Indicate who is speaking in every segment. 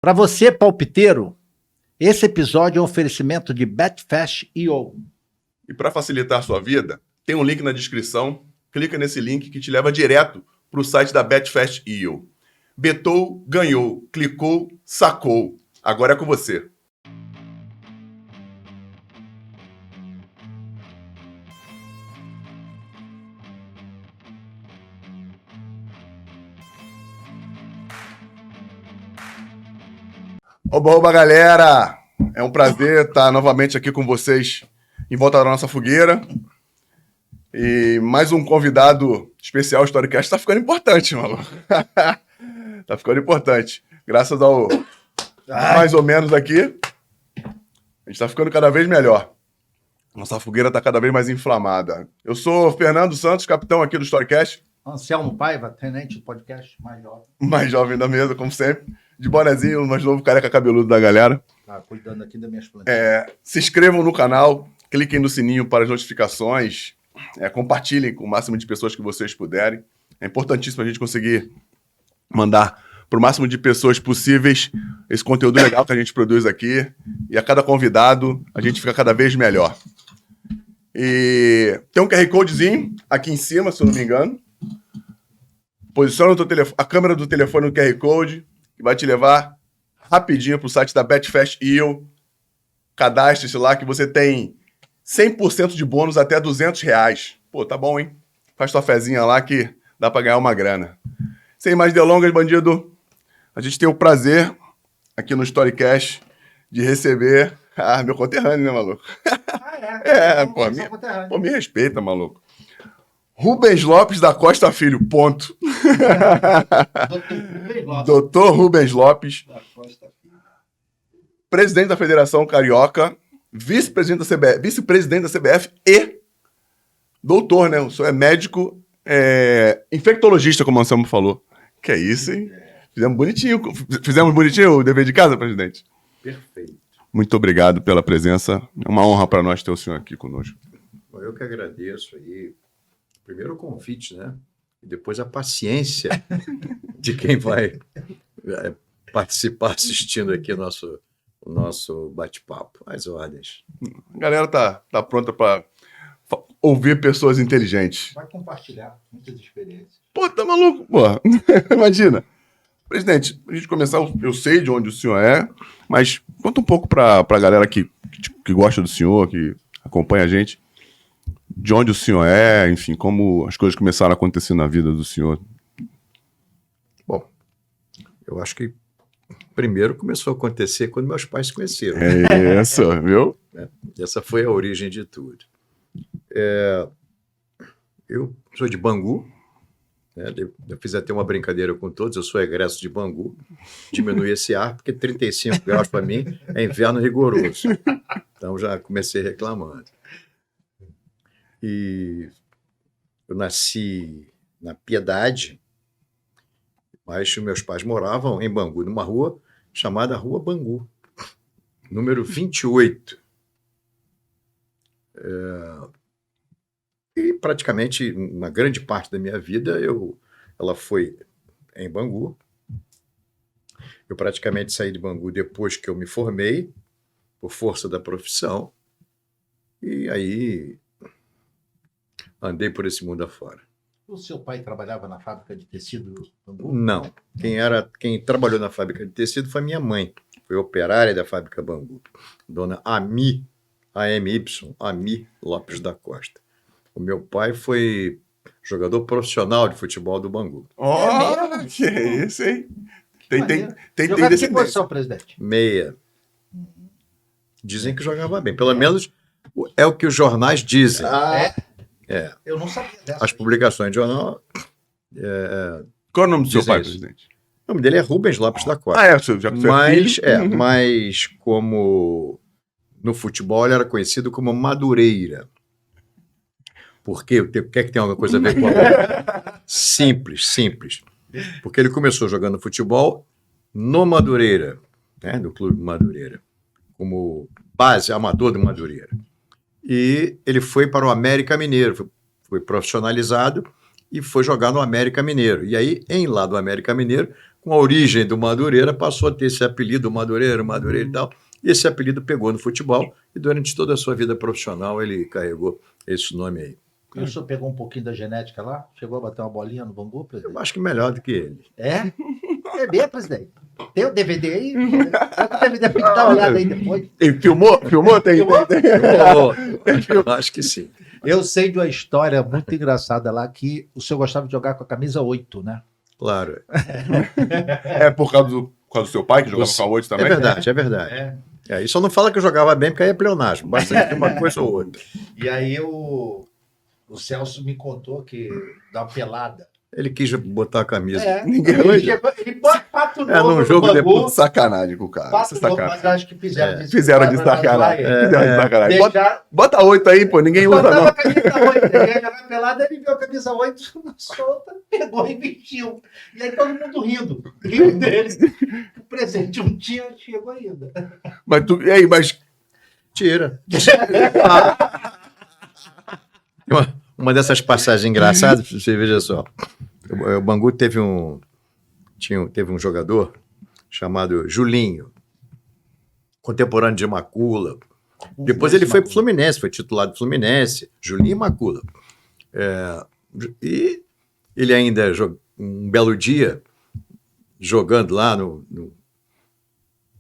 Speaker 1: Para você, palpiteiro, esse episódio é um oferecimento de Betfash.io.
Speaker 2: E para facilitar a sua vida, tem um link na descrição. Clica nesse link que te leva direto para o site da Betfash.io. Betou, ganhou, clicou, sacou. Agora é com você. Oba, galera! É um prazer estar novamente aqui com vocês em volta da nossa fogueira. E mais um convidado especial, o Storycast está ficando importante, maluco. Tá ficando importante. Graças ao mais ou menos aqui, a gente está ficando cada vez melhor. Nossa fogueira está cada vez mais inflamada. Eu sou Fernando Santos, capitão aqui do Storycast.
Speaker 1: Anselmo Paiva, tenente do podcast mais jovem.
Speaker 2: Mais jovem da mesa, como sempre. De bonezinho, o mais novo careca cabeludo da galera.
Speaker 1: Tá cuidando aqui das minhas plantas.
Speaker 2: Se inscrevam no canal, cliquem no sininho para as notificações, compartilhem com o máximo de pessoas que vocês puderem. É importantíssimo a gente conseguir mandar para o máximo de pessoas possíveis esse conteúdo legal que a gente produz aqui. E a cada convidado, a gente fica cada vez melhor. E tem um QR Codezinho aqui em cima, se eu não me engano. Posiciona a câmera do telefone no QR Code, que vai te levar rapidinho para o site da Betfash.io. Cadastre-se lá que você tem 100% de bônus até R$200. Pô, tá bom, hein? Faz tua fezinha lá que dá para ganhar uma grana. Sem mais delongas, bandido, a gente tem o prazer aqui no Storycast de receber... meu conterrâneo, né, maluco? Me respeita, maluco. Rubens Lopes da Costa Filho, ponto. Doutor Rubens Lopes, presidente da Federação Carioca, vice-presidente da CBF e doutor, né? O senhor é médico, infectologista, como o Anselmo falou. Que é isso, hein? Fizemos bonitinho o dever de casa, presidente?
Speaker 3: Perfeito.
Speaker 2: Muito obrigado pela presença. É uma honra para nós ter o senhor aqui conosco.
Speaker 3: Eu que agradeço aí. Primeiro o convite, né? E depois a paciência de quem vai participar assistindo aqui o nosso bate-papo. As ordens.
Speaker 2: A galera tá pronta para ouvir pessoas inteligentes.
Speaker 1: Vai compartilhar muitas experiências.
Speaker 2: Pô, tá maluco? Pô, imagina. Presidente, a gente começar, eu sei de onde o senhor é, mas conta um pouco para a galera que gosta do senhor, que acompanha a gente. De onde o senhor é, enfim, como as coisas começaram a acontecer na vida do senhor.
Speaker 3: Bom, eu acho que primeiro começou a acontecer quando meus pais se conheceram.
Speaker 2: É isso, viu?
Speaker 3: Essa foi a origem de tudo. Eu sou de Bangu, né? Eu fiz até uma brincadeira com todos, eu sou egresso de Bangu, diminui esse ar, porque 35 graus para mim é inverno rigoroso. Então já comecei reclamando. E eu nasci na Piedade, mas meus pais moravam em Bangu, numa rua chamada Rua Bangu, número 28. E praticamente uma grande parte da minha vida ela foi em Bangu. Eu praticamente saí de Bangu depois que eu me formei, por força da profissão, e aí andei por esse mundo afora.
Speaker 1: O seu pai trabalhava na fábrica de tecido do Bangu?
Speaker 3: Não. Quem trabalhou na fábrica de tecido foi minha mãe. Foi operária da fábrica Bangu. Dona Ami, Ami Lopes da Costa. O meu pai foi jogador profissional de futebol do Bangu.
Speaker 2: Que é isso, hein? Tem
Speaker 1: Jogava que posição, presidente?
Speaker 3: Meia. Dizem que jogava bem. Pelo menos é o que os jornais dizem.
Speaker 1: Eu não sabia dessa.
Speaker 3: As publicações de jornal...
Speaker 2: Qual é o nome do seu pai,
Speaker 3: isso.
Speaker 2: presidente?
Speaker 3: O nome dele é Rubens Lopes da Costa.
Speaker 2: Já que você é filho.
Speaker 3: Mas como no futebol ele era conhecido como Madureira. Por quê? O que é que tem alguma coisa a ver com a... Simples. Porque ele começou jogando futebol no Madureira, né, do Clube Madureira, como base amador do Madureira. E ele foi para o América Mineiro, foi profissionalizado e foi jogar no América Mineiro. E aí, lá do América Mineiro, com a origem do Madureira, passou a ter esse apelido, Madureira e tal. E esse apelido pegou no futebol e durante toda a sua vida profissional ele carregou esse nome aí.
Speaker 1: E o senhor pegou um pouquinho da genética lá? Chegou a bater uma bolinha no Bangu, presidente?
Speaker 3: Eu acho que melhor do que ele.
Speaker 1: É? É bem, presidente. Tem o DVD aí? O DVD tem que dar uma olhada aí depois.
Speaker 2: E filmou? Tem.
Speaker 3: Eu acho que sim.
Speaker 1: Eu sei de uma história muito engraçada lá que o senhor gostava de jogar com a camisa 8, né?
Speaker 3: Claro.
Speaker 2: É por causa do seu pai, que jogava com a 8 também?
Speaker 3: É verdade. É, e só não fala que eu jogava bem, porque aí é pleonasmo. Basta ter uma coisa ou outra.
Speaker 1: E aí o Celso me contou que dá uma pelada.
Speaker 3: Ele quis botar a camisa.
Speaker 1: Ele bota pato novo
Speaker 3: num jogo
Speaker 1: Bangu,
Speaker 3: depois.
Speaker 2: Sacanagem com o cara.
Speaker 1: pato
Speaker 2: Isso é
Speaker 1: novo,
Speaker 2: sacanagem.
Speaker 1: mas acho que fizeram isso.
Speaker 2: Fizeram de sacanagem.
Speaker 1: Deixaram,
Speaker 2: Bota 8 aí, pô. Ninguém usa,
Speaker 1: botava
Speaker 2: não.
Speaker 1: a camisa 8. Ele ia jogar pelada, ele viu a camisa 8 solta, pegou e vestiu. E aí todo mundo rindo. Riu dele. O presente um dia chegou ainda.
Speaker 2: Mas
Speaker 3: Tira. Uma dessas passagens engraçadas, você veja só. O Bangu teve um jogador chamado Julinho, contemporâneo de Macula. Depois ele foi para o Fluminense, foi titular do Fluminense, Julinho e Macula. E ele ainda, um belo dia, jogando lá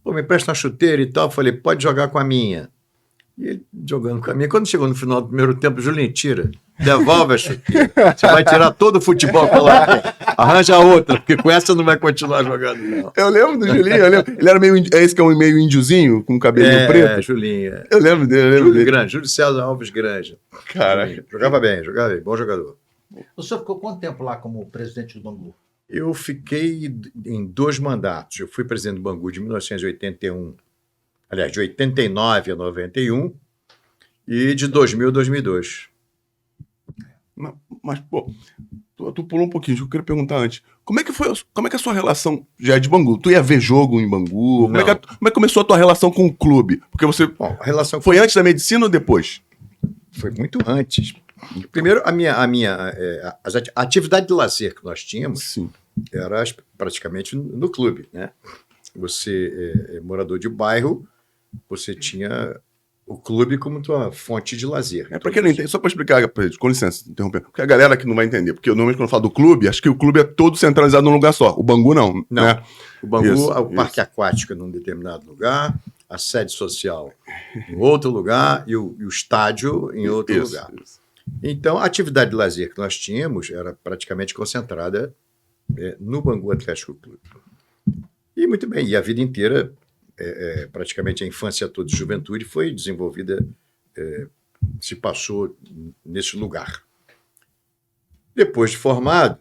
Speaker 3: Pô, me presta uma chuteira e tal, eu falei, pode jogar com a minha. E ele jogando com a minha. Quando chegou no final do primeiro tempo, Julinho, tira, devolve a chuteira. Você vai tirar todo o futebol que ela tem. Arranja outra, porque com essa não vai continuar jogando, não.
Speaker 2: eu lembro do Julinho, Ele era meio. É esse que é um meio índiozinho, com cabelinho preto?
Speaker 3: Julinho.
Speaker 2: Eu lembro dele,
Speaker 3: Júlio Granja, Júlio César Alves Granja.
Speaker 2: Caraca.
Speaker 3: Jogava bem, bom jogador.
Speaker 1: O senhor ficou quanto tempo lá como presidente do Bangu?
Speaker 3: Eu fiquei em 2 mandatos. Eu fui presidente do Bangu de 1981, aliás, de 89 a 91 e de 2000 a 2002.
Speaker 2: Mas, pô, tu pulou um pouquinho, eu queria perguntar antes. Como é que a sua relação já é de Bangu? Tu ia ver jogo em Bangu? Como é que começou a tua relação com o clube? Porque você...
Speaker 3: Bom, a relação
Speaker 2: Foi antes da medicina ou depois?
Speaker 3: foi muito antes. Primeiro, a atividade de lazer que nós tínhamos
Speaker 2: Sim.
Speaker 3: era praticamente no clube, né? Você é morador de bairro, você tinha o clube como tua fonte de lazer.
Speaker 2: Para quem não entende, só para explicar, com licença, interromper, porque a galera que não vai entender, porque normalmente quando eu falo do clube, acho que o clube é todo centralizado num lugar só. O Bangu não.
Speaker 3: Não.
Speaker 2: Né?
Speaker 3: O Bangu, o parque aquático é num determinado lugar, a sede social em outro lugar e o estádio em outro lugar.
Speaker 2: Isso.
Speaker 3: Então, a atividade de lazer que nós tínhamos era praticamente concentrada no Bangu Atlético Clube. E muito bem, e a vida inteira, praticamente a infância toda e juventude foi desenvolvida, se passou nesse lugar. Depois de formado,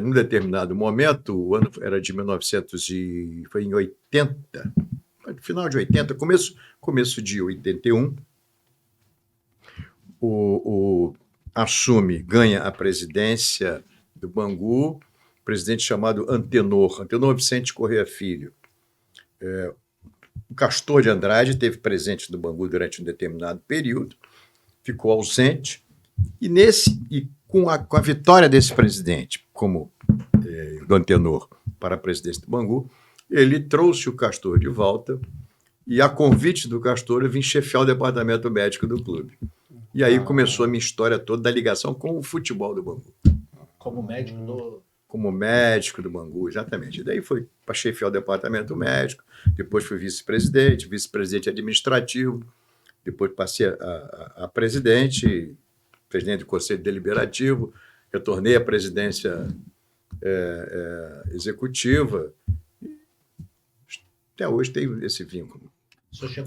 Speaker 3: num determinado momento, o ano era de 1900 e foi em 80, final de 80, começo de 81, ganha a presidência do Bangu, presidente chamado Antenor Vicente Corrêa Filho. O Castor de Andrade esteve presente no Bangu durante um determinado período, ficou ausente, e com a vitória desse presidente, como do Antenor, para a presidência do Bangu, ele trouxe o Castor de volta, e a convite do Castor eu vim chefiar o departamento médico do clube. E aí começou a minha história toda da ligação com o futebol do Bangu.
Speaker 1: Como médico do...
Speaker 3: Como médico do Bangu, exatamente. E daí foi para chefiar o departamento médico, depois fui vice-presidente administrativo, depois passei a presidente do Conselho Deliberativo, retornei à presidência executiva. Até hoje tenho esse vínculo.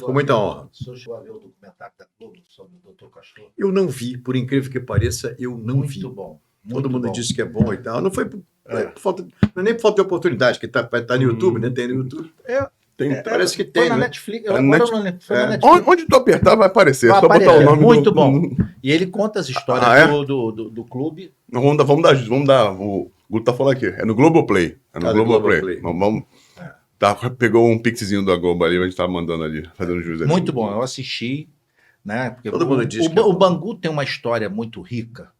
Speaker 3: Com muita honra.
Speaker 1: O senhor chegou a ver o documentário da Globo sobre o Dr. Castor?
Speaker 3: Eu não vi, por incrível que pareça, eu não vi.
Speaker 1: Muito bom.
Speaker 3: Todo mundo disse que é bom e tal. Não foi por falta, não é nem por falta de oportunidade, que tá no YouTube, né? Tem no YouTube. Parece que tem.
Speaker 1: Foi na
Speaker 3: né?
Speaker 1: Netflix. Foi na Netflix.
Speaker 2: Onde tu apertar vai aparecer.
Speaker 1: Vai
Speaker 2: Só botar
Speaker 1: aparecer.
Speaker 2: o nome
Speaker 1: Muito
Speaker 2: do...
Speaker 1: bom. E ele conta as histórias do clube.
Speaker 2: Vamos dar. O Guto tá falando aqui. É no Globoplay.
Speaker 3: Globoplay.
Speaker 2: Vamos. Tá, pegou um pixzinho da Globo ali, a gente tá mandando ali, fazendo jus ali.
Speaker 1: Muito bom. Eu assisti. Né? Porque
Speaker 3: Todo mundo diz que
Speaker 1: o Bangu tem uma história muito rica,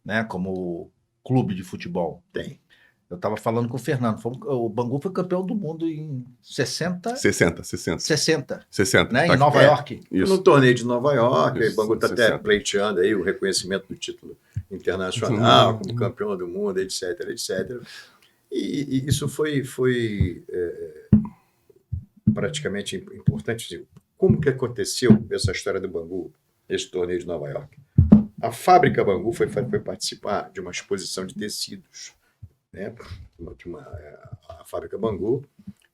Speaker 1: né? Como clube de futebol.
Speaker 3: Tem.
Speaker 1: Eu estava falando com o Fernando. O Bangu foi campeão do mundo em 60,
Speaker 2: 60.
Speaker 1: 60, né?
Speaker 2: Tá
Speaker 1: Em Nova
Speaker 2: aqui.
Speaker 1: York.
Speaker 2: Isso.
Speaker 3: No torneio de Nova York,
Speaker 2: Isso,
Speaker 3: o Bangu está até
Speaker 2: 60.
Speaker 3: pleiteando aí o reconhecimento do título internacional como campeão do mundo, etc, etc. E isso foi praticamente importante. Como que aconteceu essa história do Bangu, esse torneio de Nova York? A fábrica Bangu foi participar de uma exposição de tecidos, né? A fábrica Bangu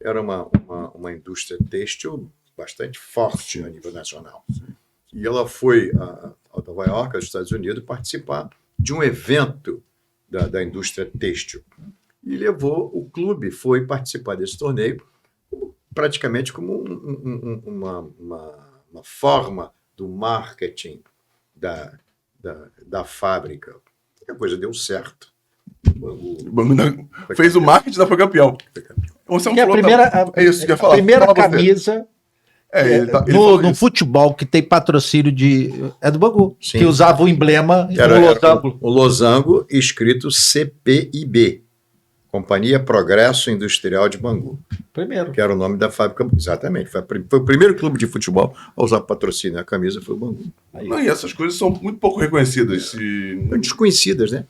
Speaker 3: era uma indústria têxtil bastante forte a nível nacional. E ela foi a Nova York, aos Estados Unidos, participar de um evento da indústria têxtil. E o clube foi participar desse torneio praticamente como uma forma do marketing da fábrica. E a coisa deu certo.
Speaker 2: O Bangu fez o marketing da foi campeão. Você não
Speaker 1: Que é a
Speaker 2: falou,
Speaker 1: primeira,
Speaker 2: é isso que eu ia
Speaker 1: a
Speaker 2: falar.
Speaker 1: primeira
Speaker 2: Fala você.
Speaker 1: camisa
Speaker 2: Ele falou
Speaker 1: no
Speaker 2: isso.
Speaker 1: futebol que tem patrocínio é do Bangu,
Speaker 3: Sim.
Speaker 1: que usava o emblema
Speaker 3: Era
Speaker 1: no losango.
Speaker 3: o losango escrito CPIB, Companhia Progresso Industrial de Bangu,
Speaker 1: Primeiro.
Speaker 3: que era o nome da fábrica. Exatamente. Foi o primeiro clube de futebol a usar patrocínio. A camisa foi o Bangu.
Speaker 2: Não, e essas coisas são muito pouco reconhecidas.
Speaker 3: Desconhecidas, né?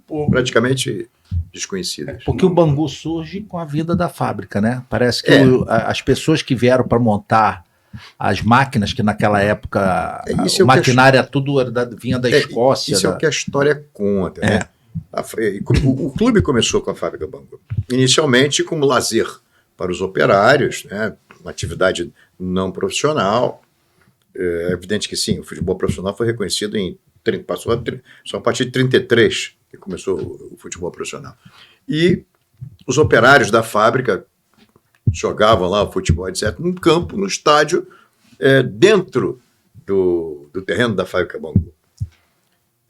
Speaker 2: Pô,
Speaker 3: Praticamente desconhecidas.
Speaker 1: Porque o Bangu surge com a vinda da fábrica, né? Parece que
Speaker 3: É.
Speaker 1: as pessoas que vieram para montar as máquinas, que naquela época
Speaker 3: Isso é
Speaker 1: o
Speaker 3: o que
Speaker 1: maquinário tudo vinha da Escócia.
Speaker 3: Isso é o que a história conta, né? O clube começou com a fábrica Bangu. Inicialmente como lazer para os operários, né? Uma atividade não profissional. É evidente que sim, o futebol profissional foi reconhecido só a partir de 33 que começou o futebol profissional. E os operários da fábrica jogavam lá o futebol, etc., num campo, no estádio, dentro do terreno da fábrica Bangu.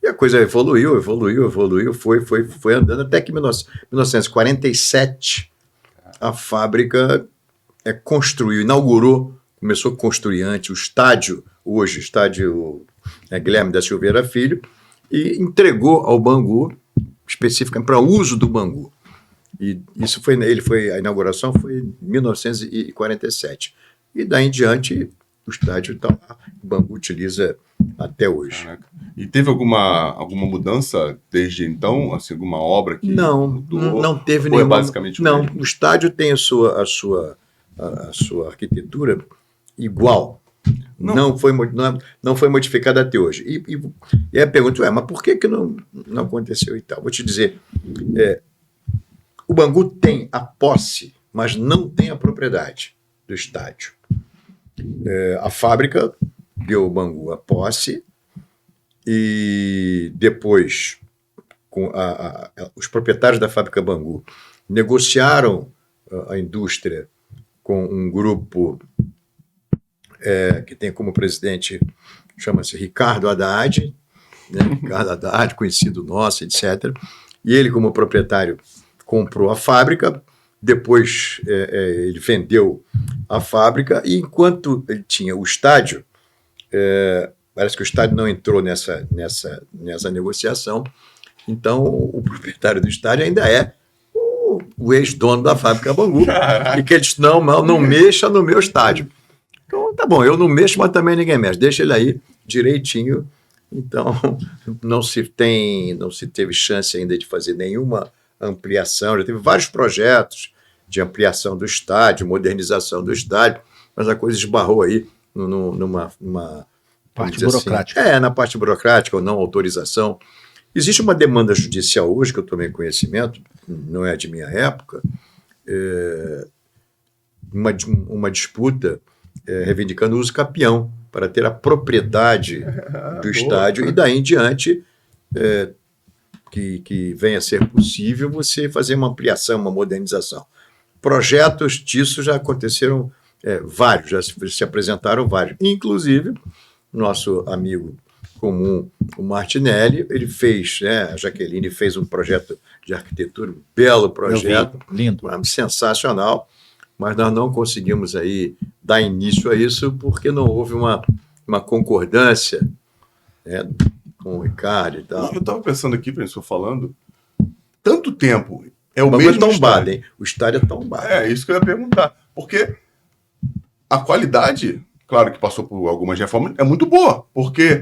Speaker 3: E a coisa evoluiu, foi andando, até que em 1947 a fábrica começou a construir antes o estádio, hoje, estádio Guilherme da Silveira Filho, e entregou ao Bangu, especificamente para uso do Bangu. E isso a inauguração foi em 1947. E daí em diante, o estádio está lá, o Bangu utiliza até hoje.
Speaker 2: caraca. E teve alguma mudança desde então? Assim, alguma obra que
Speaker 3: Não teve
Speaker 2: ou é
Speaker 3: nenhuma.
Speaker 2: basicamente o
Speaker 3: Não,
Speaker 2: mesmo?
Speaker 3: o estádio tem a sua arquitetura igual. Não foi modificada até hoje. E aí a pergunta mas por que não aconteceu e tal? Vou te dizer, o Bangu tem a posse, mas não tem a propriedade do estádio. A fábrica deu ao Bangu a posse e depois os proprietários da fábrica Bangu negociaram a indústria com um grupo que tem como presidente, chama-se Ricardo Haddad, né? Ricardo Haddad, conhecido nosso, etc. E ele, como proprietário, comprou a fábrica, depois ele vendeu a fábrica, e enquanto ele tinha o estádio, parece que o estádio não entrou nessa negociação, então o proprietário do estádio ainda é o ex-dono da fábrica Bangu, e que ele disse, não mexa no meu estádio. Então, tá bom, eu não mexo, mas também ninguém mexe. Deixa ele aí direitinho. Então, não se teve chance ainda de fazer nenhuma ampliação. Já teve vários projetos de ampliação do estádio, modernização do estádio, mas a coisa esbarrou aí numa
Speaker 1: Parte
Speaker 3: dizer assim,
Speaker 1: burocrática.
Speaker 3: na parte burocrática ou não autorização. Existe uma demanda judicial hoje, que eu tomei conhecimento, não é de minha época, uma disputa reivindicando o uso capião para ter a propriedade do estádio, e daí em diante que venha a ser possível você fazer uma ampliação, uma modernização. Projetos disso já aconteceram vários, já se apresentaram vários. Inclusive, nosso amigo comum, o Martinelli, ele fez, a Jaqueline fez um projeto de arquitetura, um belo projeto,
Speaker 1: Lindo.
Speaker 3: sensacional, mas nós não conseguimos aí dar início a isso porque não houve uma concordância com o Ricardo e tal.
Speaker 2: Eu estava pensando aqui, professor, falando, tanto tempo É o
Speaker 3: Bangu
Speaker 2: mesmo
Speaker 3: tombado,
Speaker 2: estádio.
Speaker 3: hein? O estádio é tombado.
Speaker 2: É, isso que eu ia perguntar. Porque a qualidade, claro que passou por algumas reformas, é muito boa. Porque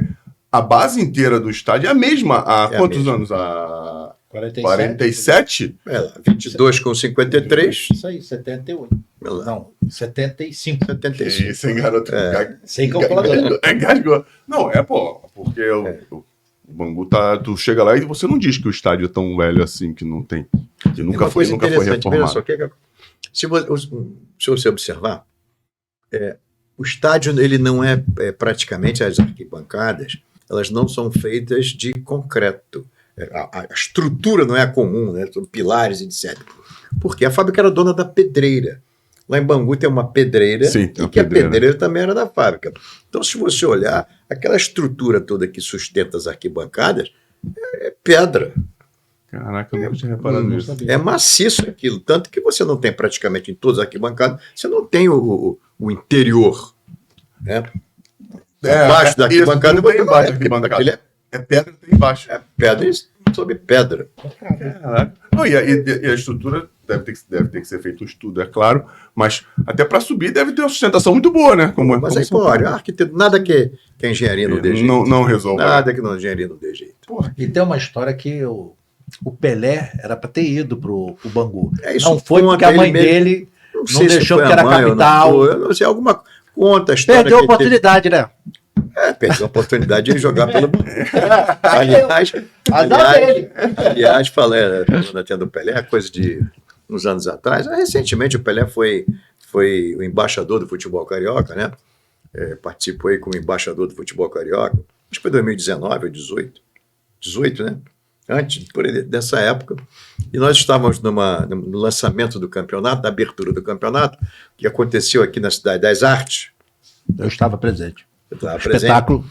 Speaker 2: a base inteira do estádio é a mesma há
Speaker 3: É a
Speaker 2: quantos
Speaker 3: mesma.
Speaker 2: anos? Há
Speaker 1: 47.
Speaker 2: 47?
Speaker 3: É lá, 22 com 53.
Speaker 1: Isso aí, 78.
Speaker 3: É lá,
Speaker 1: Não, 75.
Speaker 3: 75.
Speaker 2: Isso, hein, garoto?
Speaker 1: Sem calculadora.
Speaker 2: Engasgou. Não, porque o Bangu tá. Tu chega lá e você não diz que o estádio é tão velho assim, que não tem. Que nunca
Speaker 3: Uma
Speaker 2: foi,
Speaker 3: coisa
Speaker 2: nunca foi
Speaker 3: interessante, veja
Speaker 2: reformado.
Speaker 3: só, se você observar, o estádio ele não praticamente as arquibancadas, elas não são feitas de concreto. A estrutura não é a comum, né? São pilares, etc. Porque a fábrica era dona da pedreira. Lá em Bangu tem uma pedreira,
Speaker 2: Sim, tem
Speaker 3: e
Speaker 2: uma
Speaker 3: que
Speaker 2: pedreira.
Speaker 3: a pedreira também era da fábrica. Então, se você olhar, aquela estrutura toda que sustenta as arquibancadas é pedra.
Speaker 2: Caraca, eu nunca tinha reparado
Speaker 1: Não
Speaker 2: nisso.
Speaker 1: sabia.
Speaker 3: É maciço aquilo, tanto que você não tem praticamente em todas as arquibancadas, você não tem o interior. Né? Abaixo da arquibancada,
Speaker 2: não tem embaixo da arquibancada.
Speaker 3: ele
Speaker 2: É pedra que tem embaixo.
Speaker 3: é pedra sobre pedra.
Speaker 2: Caraca. Não, e a estrutura deve ter que ser feito um estudo, é claro, mas até para subir deve ter uma sustentação muito boa, né?
Speaker 3: Mas aí, pô, olha, arquiteto, nada que a engenharia não dê jeito.
Speaker 2: não resolve.
Speaker 3: Nada que a engenharia não dê jeito.
Speaker 1: E tem uma história que o Pelé era para ter ido pro Bangu.
Speaker 3: É isso,
Speaker 1: Não foi porque
Speaker 3: conta,
Speaker 1: a mãe
Speaker 3: ele mesmo-
Speaker 1: dele
Speaker 3: Não
Speaker 1: não
Speaker 3: se
Speaker 1: deixou
Speaker 3: foi
Speaker 1: porque
Speaker 3: a
Speaker 1: era
Speaker 3: mãe ou não
Speaker 1: capital.
Speaker 3: foi, eu não sei, alguma conta a história.
Speaker 1: Perdeu a
Speaker 3: que teve.
Speaker 1: oportunidade, né?
Speaker 3: Perdeu a oportunidade de jogar pelo Bangu.
Speaker 1: Azar dele.
Speaker 3: Aliás, falei, até do Pelé, coisa de uns anos atrás. Recentemente o Pelé foi o embaixador do futebol carioca, né? Participou aí como embaixador do futebol carioca. Acho que foi 2019 ou 18. 18, né? Antes, dessa época. E nós estávamos no lançamento do campeonato, da abertura do campeonato, que aconteceu aqui na Cidade das Artes.
Speaker 1: Eu estava presente.
Speaker 3: Eu estava presente.
Speaker 1: Espetáculo.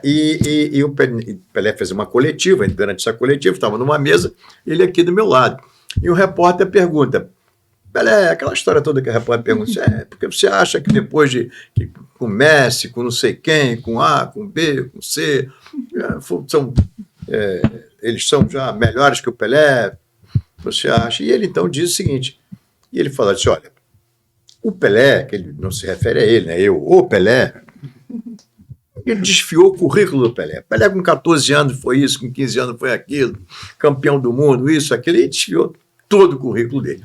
Speaker 3: E o Pelé fez uma coletiva, durante essa coletiva, estava numa mesa, ele aqui do meu lado. E o repórter pergunta, Pelé, aquela história toda que o repórter pergunta, porque você acha que depois que com Messi, com não sei quem, com A, com B, com C, eles são já melhores que o Pelé, você acha? E ele então diz o seguinte, e ele fala assim, olha, o Pelé, que ele não se refere a ele, né? O Pelé, ele desfiou o currículo do Pelé. Pelé com 14 anos foi isso, com 15 anos foi aquilo, campeão do mundo, isso, aquilo, e desfiou todo o currículo dele.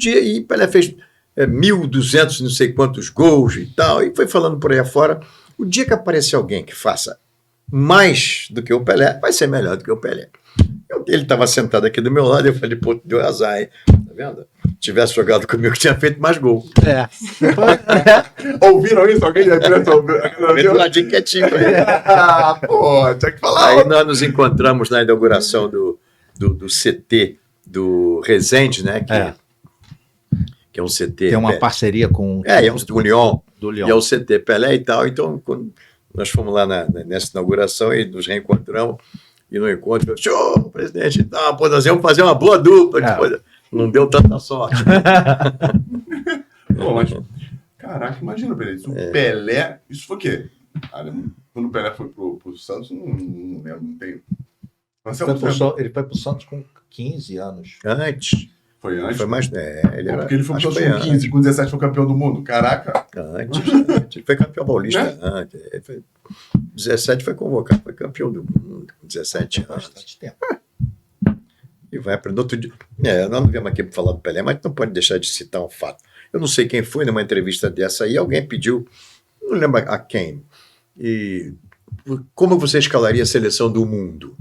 Speaker 3: E Pelé fez 1.200 não sei quantos gols e tal, e foi falando por aí afora. O dia que aparecer alguém que faça mais do que o Pelé, vai ser melhor do que o Pelé. Ele estava sentado aqui do meu lado, eu falei, pô, deu azar, hein? Tá vendo? Se tivesse jogado comigo, tinha feito mais gol.
Speaker 2: Ouviram isso? Alguém da imprensa ouviu?
Speaker 3: Feito ladinho quietinho.
Speaker 2: Pô, tinha que falar.
Speaker 3: Aí nós nos encontramos na inauguração do CT do Resende, né? Que é um CT.
Speaker 1: Tem uma parceria com
Speaker 3: é um do Lyon.
Speaker 1: do Lyon.
Speaker 3: E é o CT Pelé e tal. Então, quando nós fomos lá nessa inauguração e nos reencontramos, e no encontro, show, presidente, tá, pô, nós íamos fazer uma boa dupla. Depois, não deu tanta sorte.
Speaker 2: Pô, mas, caraca, imagina, Pelé. O Pelé, isso foi o quê? Quando o Pelé foi pro Santos, não lembro, não tem.
Speaker 1: Ele foi pro Santos com 15 anos.
Speaker 3: Antes.
Speaker 2: Foi antes?
Speaker 3: Foi mais. Ele era,
Speaker 2: porque ele foi pro
Speaker 3: acho
Speaker 2: Santos
Speaker 3: que
Speaker 2: com
Speaker 3: foi
Speaker 2: 15, com 17 foi campeão do mundo. Caraca.
Speaker 3: Antes. Ele foi campeão paulista antes. Ele foi, 17 foi convocado, foi campeão do mundo com 17 anos.
Speaker 1: Bastante tempo.
Speaker 3: E vai para outro dia. Nós não viemos aqui para falar do Pelé, mas não pode deixar de citar um fato. Eu não sei quem foi numa entrevista dessa aí, alguém pediu, não lembro a quem, e como você escalaria a seleção do mundo?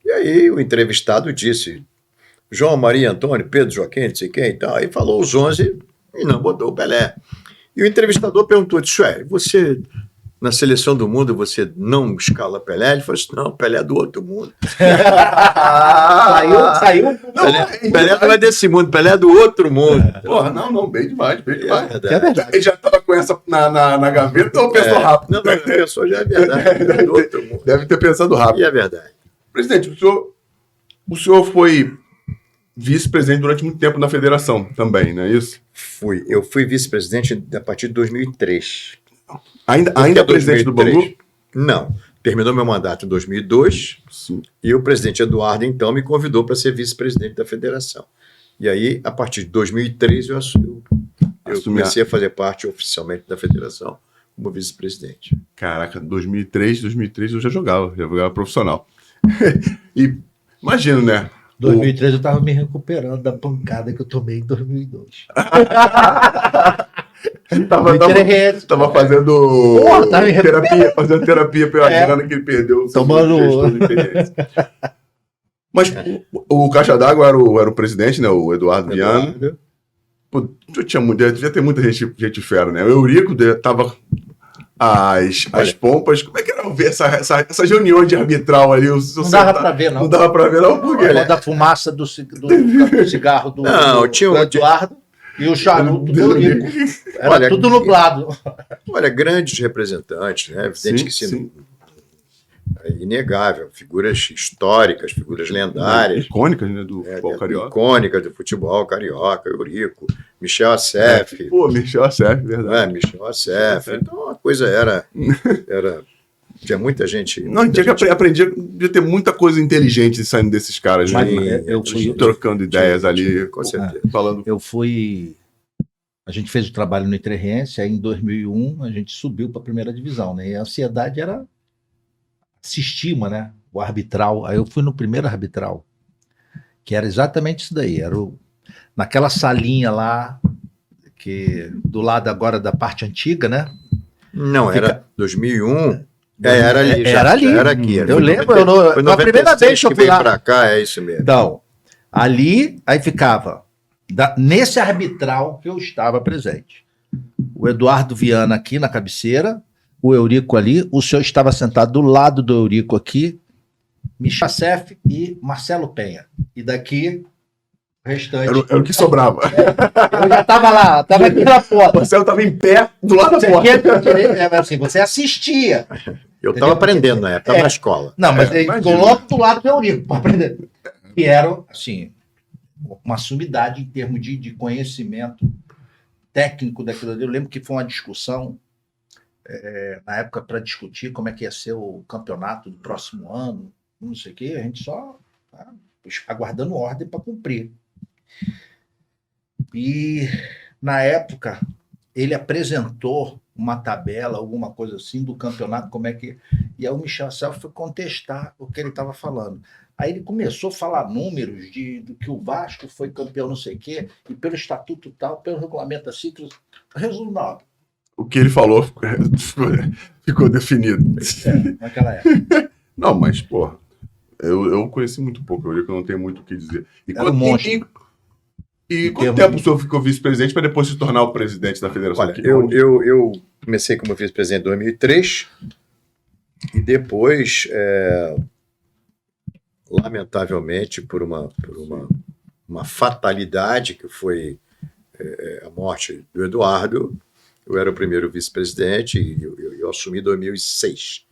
Speaker 3: E aí o entrevistado disse, João, Maria, Antônio, Pedro, Joaquim, não sei quem e tal, aí falou os 11 e não botou o Pelé. E o entrevistador perguntou, disse, você, na seleção do mundo, você não escala Pelé? Ele falou assim, não, Pelé é do outro mundo.
Speaker 1: Saiu.
Speaker 3: Pelé não é desse mundo, Pelé é do outro mundo.
Speaker 2: Porra, não, bem demais, bem demais.
Speaker 1: É verdade.
Speaker 2: Ele já tava com essa na gaveta ou pensou rápido?
Speaker 3: Não, pensou já é verdade. É do outro mundo.
Speaker 2: Deve ter pensado rápido.
Speaker 3: E é verdade.
Speaker 2: Presidente, o senhor foi vice-presidente durante muito tempo na federação também, não é isso?
Speaker 3: Eu fui vice-presidente a partir de 2003.
Speaker 2: Ainda presidente do Bangu?
Speaker 3: Não. Terminou meu mandato em 2002.
Speaker 2: Sim.
Speaker 3: E o presidente Eduardo, então, me convidou para ser vice-presidente da federação. E aí, a partir de 2013, eu comecei a fazer parte oficialmente da federação como vice-presidente.
Speaker 2: Caraca, 2003 eu já jogava profissional. E imagino, né?
Speaker 1: 2013 eu estava me recuperando da pancada que eu tomei em 2002.
Speaker 2: Tava fazendo
Speaker 1: Porra, tava
Speaker 2: fazendo terapia pela grana que ele perdeu.
Speaker 1: Tomando...
Speaker 2: Mas o Caixa d'Água era o presidente, né? O Eduardo Viana. Pô, devia ter muita gente fera, né? O Eurico tava as pompas. Como é que era ver essas reuniões de arbitral ali?
Speaker 1: Não dava pra ver, não.
Speaker 2: Não dava pra ver, não, porque...
Speaker 1: Da fumaça do cigarro do Eduardo e o charuto do Eurico. Era tudo nublado.
Speaker 3: Olha, grandes representantes, né? Evidente que
Speaker 2: sim.
Speaker 3: É inegável. Figuras históricas, figuras lendárias.
Speaker 2: Icônicas, né? Do futebol carioca.
Speaker 3: Icônicas do futebol carioca, Eurico, Michel Assef.
Speaker 2: Michel Assef, verdade.
Speaker 3: Michel Assef. Então a coisa era tinha muita gente.
Speaker 2: Não, tinha que aprender de ter muita coisa inteligente saindo desses caras.
Speaker 1: Mas
Speaker 2: eu fui trocando ideias ali.
Speaker 3: Com certeza.
Speaker 2: Falando.
Speaker 1: A gente fez o trabalho no Entrerrense, aí em 2001 a gente subiu para a primeira divisão, né? E a ansiedade era assistir, né? O arbitral. Aí eu fui no primeiro arbitral, que era exatamente isso daí. Era naquela salinha lá, que do lado agora da parte antiga, né?
Speaker 3: Não, era 2001. Era ali,
Speaker 1: era ali.
Speaker 3: Era aqui.
Speaker 1: Eu lembro, foi a primeira vez que eu fui lá.
Speaker 3: Pra cá, é isso mesmo.
Speaker 1: Então, ali, aí ficava, nesse arbitral que eu estava presente. O Eduardo Viana aqui na cabeceira, o Eurico ali, o senhor estava sentado do lado do Eurico aqui, Michel Assef e Marcelo Penha. E daqui, o restante.
Speaker 2: Era o que sobrava.
Speaker 1: Eu já estava lá, estava aqui na porta.
Speaker 2: O Marcelo estava em pé do lado da porta.
Speaker 1: Assim, você assistia.
Speaker 3: Eu estava aprendendo na época, estava na escola.
Speaker 1: Não, mas ele ficou logo do lado do Eurico para aprender. E era, assim, uma sumidade em termos de conhecimento técnico daquilo ali. Eu lembro que foi uma discussão na época para discutir como é que ia ser o campeonato do próximo ano, não sei o quê, a gente só aguardando ordem para cumprir. E, na época, ele apresentou uma tabela, alguma coisa assim, do campeonato, como é que... E aí o Michel Assef foi contestar o que ele estava falando. Aí ele começou a falar números do que o Vasco foi campeão não sei o quê, e pelo estatuto tal, pelo regulamento assim, resumo nada.
Speaker 2: O que ele falou ficou definido.
Speaker 1: Naquela época.
Speaker 2: Não, mas, pô, eu conheci muito pouco, eu não tenho muito o que dizer. E quanto tempo o senhor ficou vice-presidente para depois se tornar o presidente da federação?
Speaker 3: Olha, eu comecei como vice-presidente em 2003 e depois, lamentavelmente, por uma fatalidade que foi a morte do Eduardo, eu era o primeiro vice-presidente e eu assumi em 2006.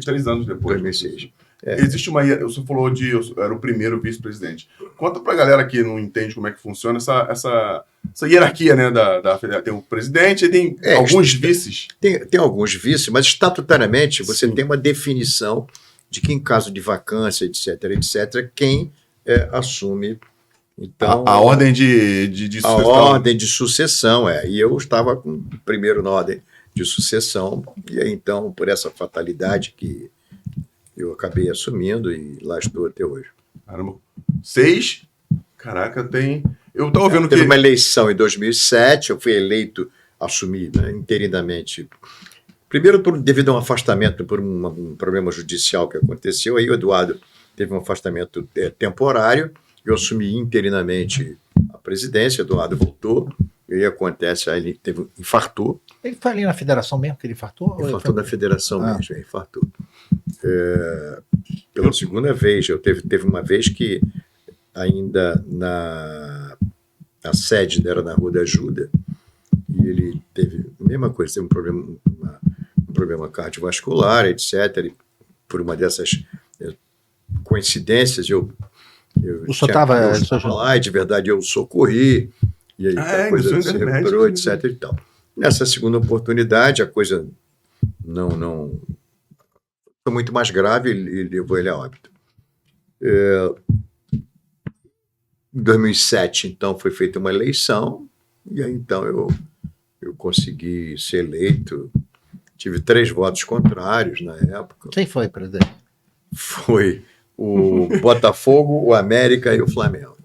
Speaker 2: 3 anos depois.
Speaker 3: 2006.
Speaker 2: Existe uma... Você falou eu era o primeiro vice-presidente. Conta pra galera que não entende como é que funciona essa hierarquia, né, da federação. Tem o presidente e tem alguns vices.
Speaker 3: Tem alguns vices, mas estatutariamente você tem uma definição de que em caso de vacância, etc., quem assume... Então,
Speaker 2: a ordem de sucessão.
Speaker 3: A ordem de sucessão, E eu estava primeiro na ordem de sucessão, e aí, então, por essa fatalidade que eu acabei assumindo, e lá estou até hoje.
Speaker 2: Caramba. 6? Caraca, tem... Eu estava vendo
Speaker 3: Teve uma eleição em 2007, eu fui eleito, assumi, né, interinamente. Primeiro, devido a um afastamento por um problema judicial que aconteceu, aí o Eduardo teve um afastamento temporário, eu assumi interinamente a presidência, Eduardo voltou, e aí acontece, aí ele infartou.
Speaker 1: Ele foi ali na federação mesmo que ele infartou?
Speaker 3: Infartou na federação mesmo, infartou. Pela segunda vez, teve uma vez que ainda na sede era na Rua da Ajuda, e ele teve a mesma coisa, teve um problema cardiovascular, etc. E por uma dessas coincidências,
Speaker 1: o senhor estava
Speaker 3: lá e de verdade eu socorri, e aí a coisa se recuperou, etc. E tal. Nessa segunda oportunidade, a coisa não foi muito mais grave e levou ele a óbito. Em 2007, então, foi feita uma eleição, e aí, então, eu consegui ser eleito. Tive 3 votos contrários na época.
Speaker 1: Quem foi, presidente?
Speaker 3: Foi o Botafogo, o América e o Flamengo.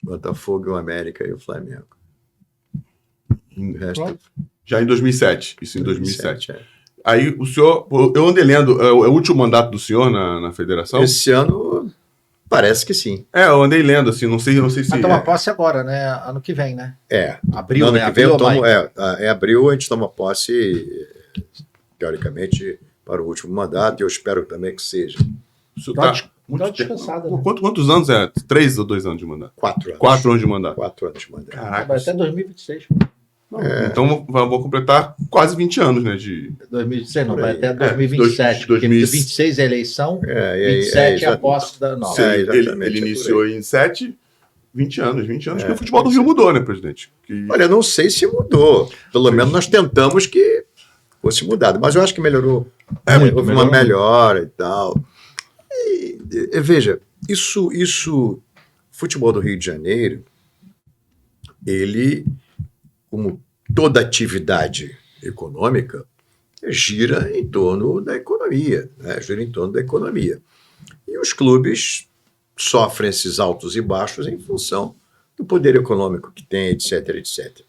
Speaker 3: Botafogo, o América e o Flamengo. O resto,
Speaker 2: Já em 2007, isso em 2007.
Speaker 3: 2007, é.
Speaker 2: Aí o senhor, eu andei lendo, é o último mandato do senhor na federação?
Speaker 3: Esse ano, parece que sim.
Speaker 2: Eu andei lendo, assim, não sei se...
Speaker 1: Vai tomar posse agora, né? Ano que vem, né? Abril,
Speaker 3: No ano
Speaker 1: né?
Speaker 3: que vem
Speaker 1: Abril
Speaker 3: eu tomo,
Speaker 1: ou maio?
Speaker 3: em abril a gente toma posse, teoricamente, para o último mandato, e eu espero também que seja.
Speaker 2: O senhor
Speaker 1: Dá uma
Speaker 2: tá muito tempo.
Speaker 1: descansada, né?
Speaker 2: Quantos anos é? 3 ou 2 anos de mandato?
Speaker 3: 4 anos.
Speaker 2: 4 anos de mandato.
Speaker 3: 4 anos de mandato.
Speaker 2: Caraca.
Speaker 1: Vai até 2026.
Speaker 2: Então vou completar quase 20 anos, né? De...
Speaker 1: 2026 não,
Speaker 3: Por
Speaker 1: vai
Speaker 3: aí.
Speaker 1: até 2027. Porque 26 é a eleição, 27 é a posse da nova.
Speaker 2: Sim,
Speaker 3: exatamente,
Speaker 2: ele
Speaker 3: é por
Speaker 2: iniciou em 20 anos que o futebol do Rio mudou, né, presidente?
Speaker 3: Olha, não sei se mudou. Pelo menos nós tentamos que fosse mudado, mas eu acho que melhorou. Houve uma melhora e tal. E veja, isso, futebol do Rio de Janeiro, ele, como toda atividade econômica, gira em torno da economia, né? Gira em torno da economia. E os clubes sofrem esses altos e baixos em função do poder econômico que tem, etc, etc.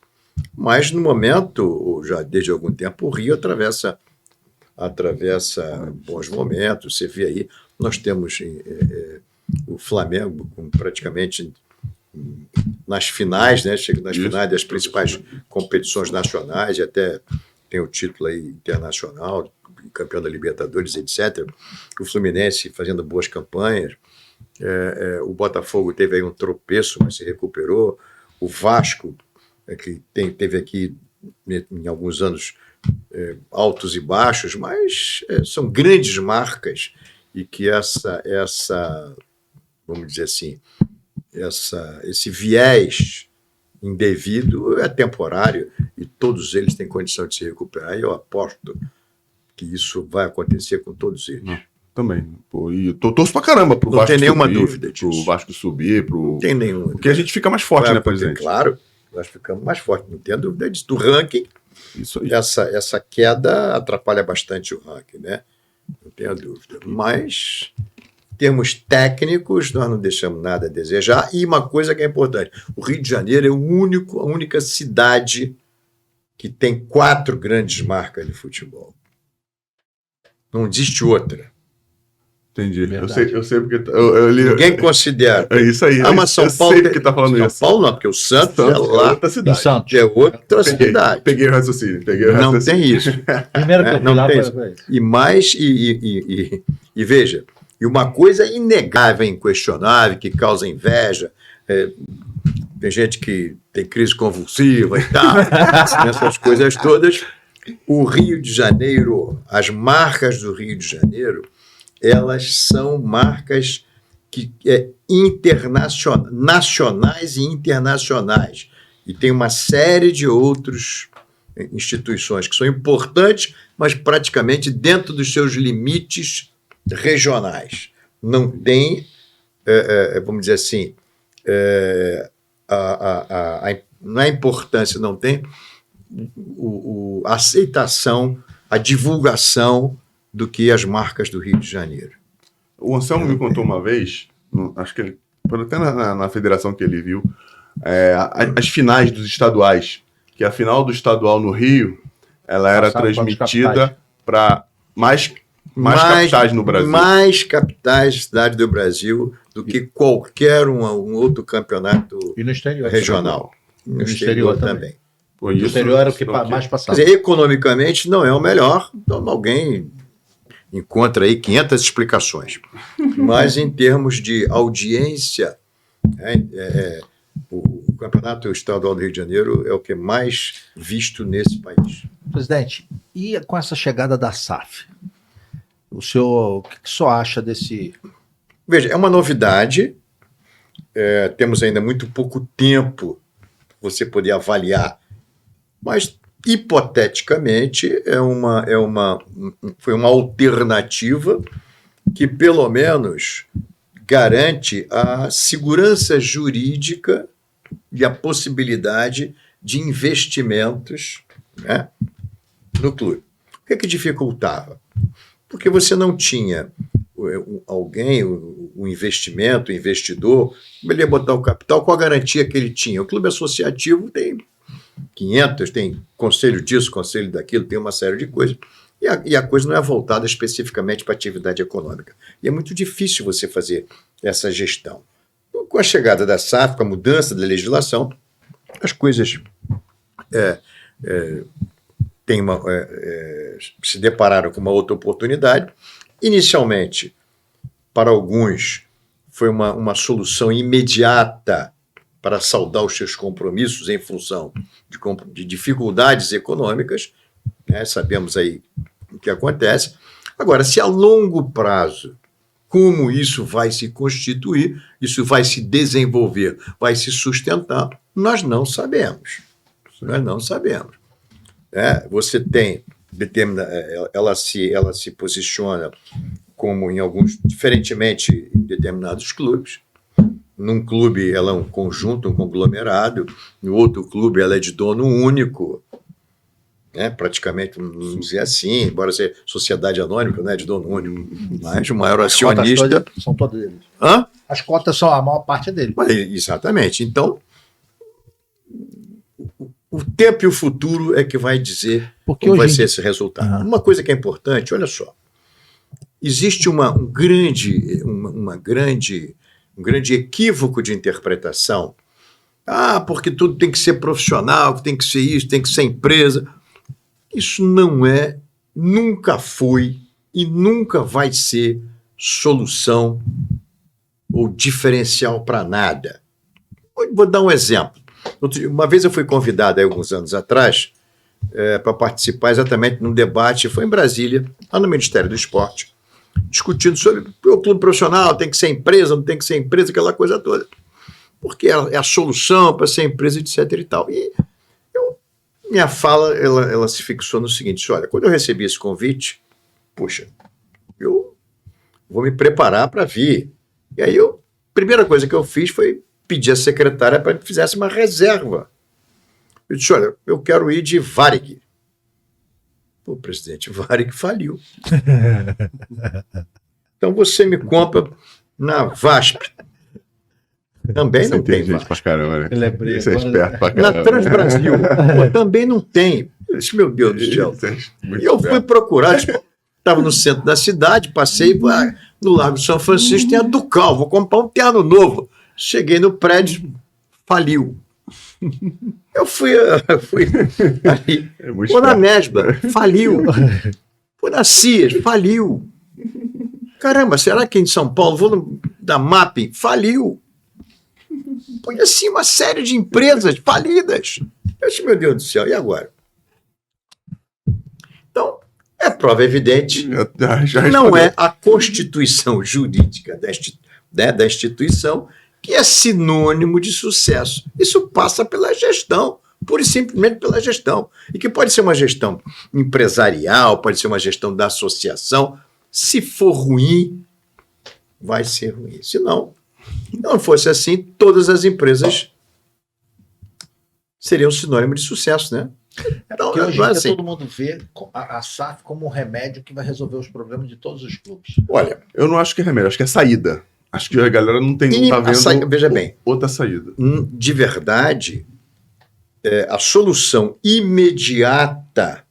Speaker 3: Mas, no momento, já desde algum tempo, o Rio atravessa bons momentos. Você vê aí, nós temos o Flamengo praticamente nas finais, né? Chega nas finais das principais competições nacionais e até tem o título aí internacional, campeão da Libertadores, etc. O Fluminense fazendo boas campanhas. O Botafogo teve aí um tropeço, mas se recuperou. O Vasco, que teve aqui em alguns anos altos e baixos, mas são grandes marcas e que vamos dizer assim, esse viés indevido é temporário e todos eles têm condição de se recuperar, e eu aposto que isso vai acontecer com todos eles.
Speaker 2: Também. E eu torço pra caramba pro
Speaker 3: Não
Speaker 2: Vasco
Speaker 3: tem nenhuma
Speaker 2: subir,
Speaker 3: dúvida disso.
Speaker 2: pro Vasco subir,
Speaker 3: Não tem nenhuma.
Speaker 2: Porque a gente fica mais forte, né, presidente?
Speaker 3: Claro, nós ficamos mais fortes, não tem dúvida disso. Do ranking,
Speaker 2: Isso aí.
Speaker 3: essa queda atrapalha bastante o ranking, né? Não tenho dúvida. Mas, em termos técnicos, nós não deixamos nada a desejar. E uma coisa que é importante, o Rio de Janeiro é a única cidade que tem 4 grandes marcas de futebol. Não existe outra.
Speaker 2: Entendi.
Speaker 1: Verdade.
Speaker 2: Eu sei porque... Eu li...
Speaker 3: Ninguém considera.
Speaker 2: É isso aí.
Speaker 3: Mas São
Speaker 2: eu
Speaker 3: Paulo
Speaker 2: sei porque tá falando
Speaker 3: São
Speaker 2: isso.
Speaker 3: Paulo não, porque o Santos é
Speaker 2: É
Speaker 3: lá,
Speaker 2: outra
Speaker 1: Em
Speaker 2: cidade.
Speaker 1: Santos.
Speaker 3: é outra cidade.
Speaker 2: Peguei o raciocínio.
Speaker 3: Não tem isso.
Speaker 1: Primeiro que eu fui
Speaker 3: não
Speaker 1: lá
Speaker 3: tem
Speaker 1: foi isso.
Speaker 3: E mais, e veja, e uma coisa inegável, inquestionável, que causa inveja, tem gente que tem crise convulsiva e tal, essas coisas todas. O Rio de Janeiro, as marcas do Rio de Janeiro, elas são marcas nacionais e internacionais. E tem uma série de outras instituições que são importantes, mas praticamente dentro dos seus limites regionais. Não tem, vamos dizer assim, não é importância, não tem a aceitação, a divulgação do que as marcas do Rio de Janeiro.
Speaker 2: O Anselmo me contou uma vez, acho que ele, até na federação que ele viu, as finais dos estaduais, que a final do estadual no Rio, ela era transmitida para mais capitais no Brasil.
Speaker 3: Mais capitais de cidade do Brasil do que qualquer um outro campeonato
Speaker 1: E no exterior.
Speaker 3: regional.
Speaker 1: No exterior também.
Speaker 2: Foi
Speaker 1: No
Speaker 2: isso,
Speaker 1: exterior era o que
Speaker 2: então,
Speaker 1: mais
Speaker 3: Quer
Speaker 1: passava.
Speaker 3: dizer, economicamente não é o melhor, então alguém encontra aí 500 explicações. Mas em termos de audiência, o Campeonato Estadual do Rio de Janeiro é o que é mais visto nesse país.
Speaker 1: Presidente, e com essa chegada da SAF? O que o senhor acha desse...
Speaker 3: Veja, é uma novidade, temos ainda muito pouco tempo para você poder avaliar, mas hipoteticamente foi uma alternativa que pelo menos garante a segurança jurídica e a possibilidade de investimentos, né, no clube. O que é que dificultava? Porque você não tinha alguém, o investimento, o investidor, ele ia botar o capital com a garantia que ele tinha. O clube associativo tem 500, tem conselho disso, conselho daquilo, tem uma série de coisas. E a coisa não é voltada especificamente para a atividade econômica. E é muito difícil você fazer essa gestão. Com a chegada da SAF, com a mudança da legislação, as coisas se depararam com uma outra oportunidade. Inicialmente, para alguns, foi uma solução imediata para saldar os seus compromissos em função de dificuldades econômicas, né? Sabemos aí o que acontece. Agora, se a longo prazo, como isso vai se constituir, isso vai se desenvolver, vai se sustentar, nós não sabemos. Nós não sabemos. Você tem, ela se posiciona como em alguns, diferentemente em determinados clubes. Num clube ela é um conjunto, um conglomerado, no outro clube ela é de dono único, né? Praticamente, vamos dizer assim, embora seja sociedade anônima, né, de dono único, mas o maior acionista...
Speaker 1: São todas deles.
Speaker 3: Hã?
Speaker 1: As cotas são a maior parte dele.
Speaker 3: Exatamente. Então, o tempo e o futuro é que vai dizer como vai ser esse resultado. Uma coisa que é importante, olha só, existe um grande equívoco de interpretação. Porque tudo tem que ser profissional, tem que ser isso, tem que ser empresa. Isso não é, nunca foi e nunca vai ser solução ou diferencial para nada. Vou dar um exemplo. Uma vez eu fui convidado, há alguns anos atrás, para participar exatamente num debate, foi em Brasília, lá no Ministério do Esporte, discutindo sobre o clube profissional, tem que ser empresa, não tem que ser empresa, aquela coisa toda. Porque é a solução para ser empresa, etc. e tal. E minha fala, ela se fixou no seguinte: olha, quando eu recebi esse convite, puxa, eu vou me preparar para vir. E aí, a primeira coisa que eu fiz foi pedir à secretária para que fizesse uma reserva. Eu disse: olha, eu quero ir de Varig. Pô, presidente, Varig faliu. Então você me compra na VASP. Também não tem
Speaker 2: gente pra caramba.
Speaker 1: Isso
Speaker 2: é esperto pra caramba.
Speaker 3: Na Transbrasil, também não tem. Meu Deus do céu. E eu fui procurar, estava no centro da cidade, passei no Largo São Francisco, tem a Ducal, vou comprar um terno novo. Cheguei no prédio, faliu. Eu fui ali, fui na Mesbla, faliu. Fui na Cias, faliu. Caramba, será que em São Paulo, vou da Mapping, faliu. Põe assim uma série de empresas falidas. Eu disse: meu Deus do céu, e agora? Então, é prova evidente, não é a constituição jurídica da instituição que é sinônimo de sucesso. Isso passa pela gestão, pura e simplesmente pela gestão. E que pode ser uma gestão empresarial, pode ser uma gestão da associação. Se for ruim, vai ser ruim. Se não fosse assim, todas as empresas seriam sinônimo de sucesso, né?
Speaker 1: Então, porque hoje em dia todo mundo vê a SAF como um remédio que vai resolver os problemas de todos os clubes.
Speaker 2: Olha, eu não acho que é remédio, acho que é saída. Acho que a galera não tá vendo
Speaker 3: veja bem,
Speaker 2: outra saída.
Speaker 3: De verdade, a solução imediata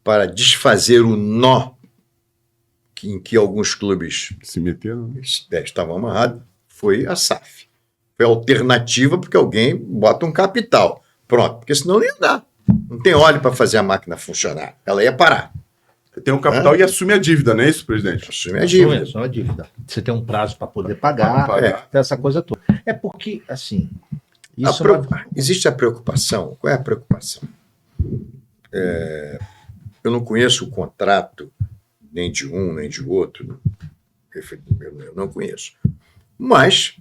Speaker 3: para desfazer o nó em que alguns clubes
Speaker 2: se meteram,
Speaker 3: estavam amarrados foi a SAF. Foi a alternativa porque alguém bota um capital. Pronto, porque senão não ia dar. Não tem óleo para fazer a máquina funcionar. Ela ia parar.
Speaker 2: Tem um capital e assume a dívida, não é isso, presidente?
Speaker 3: Assume a dívida.
Speaker 1: Assume a dívida. Você tem um prazo para poder pagar, essa coisa toda. É porque, assim...
Speaker 3: Existe a preocupação. Qual é a preocupação? Eu não conheço o contrato nem de um, nem de outro. Eu não conheço. Mas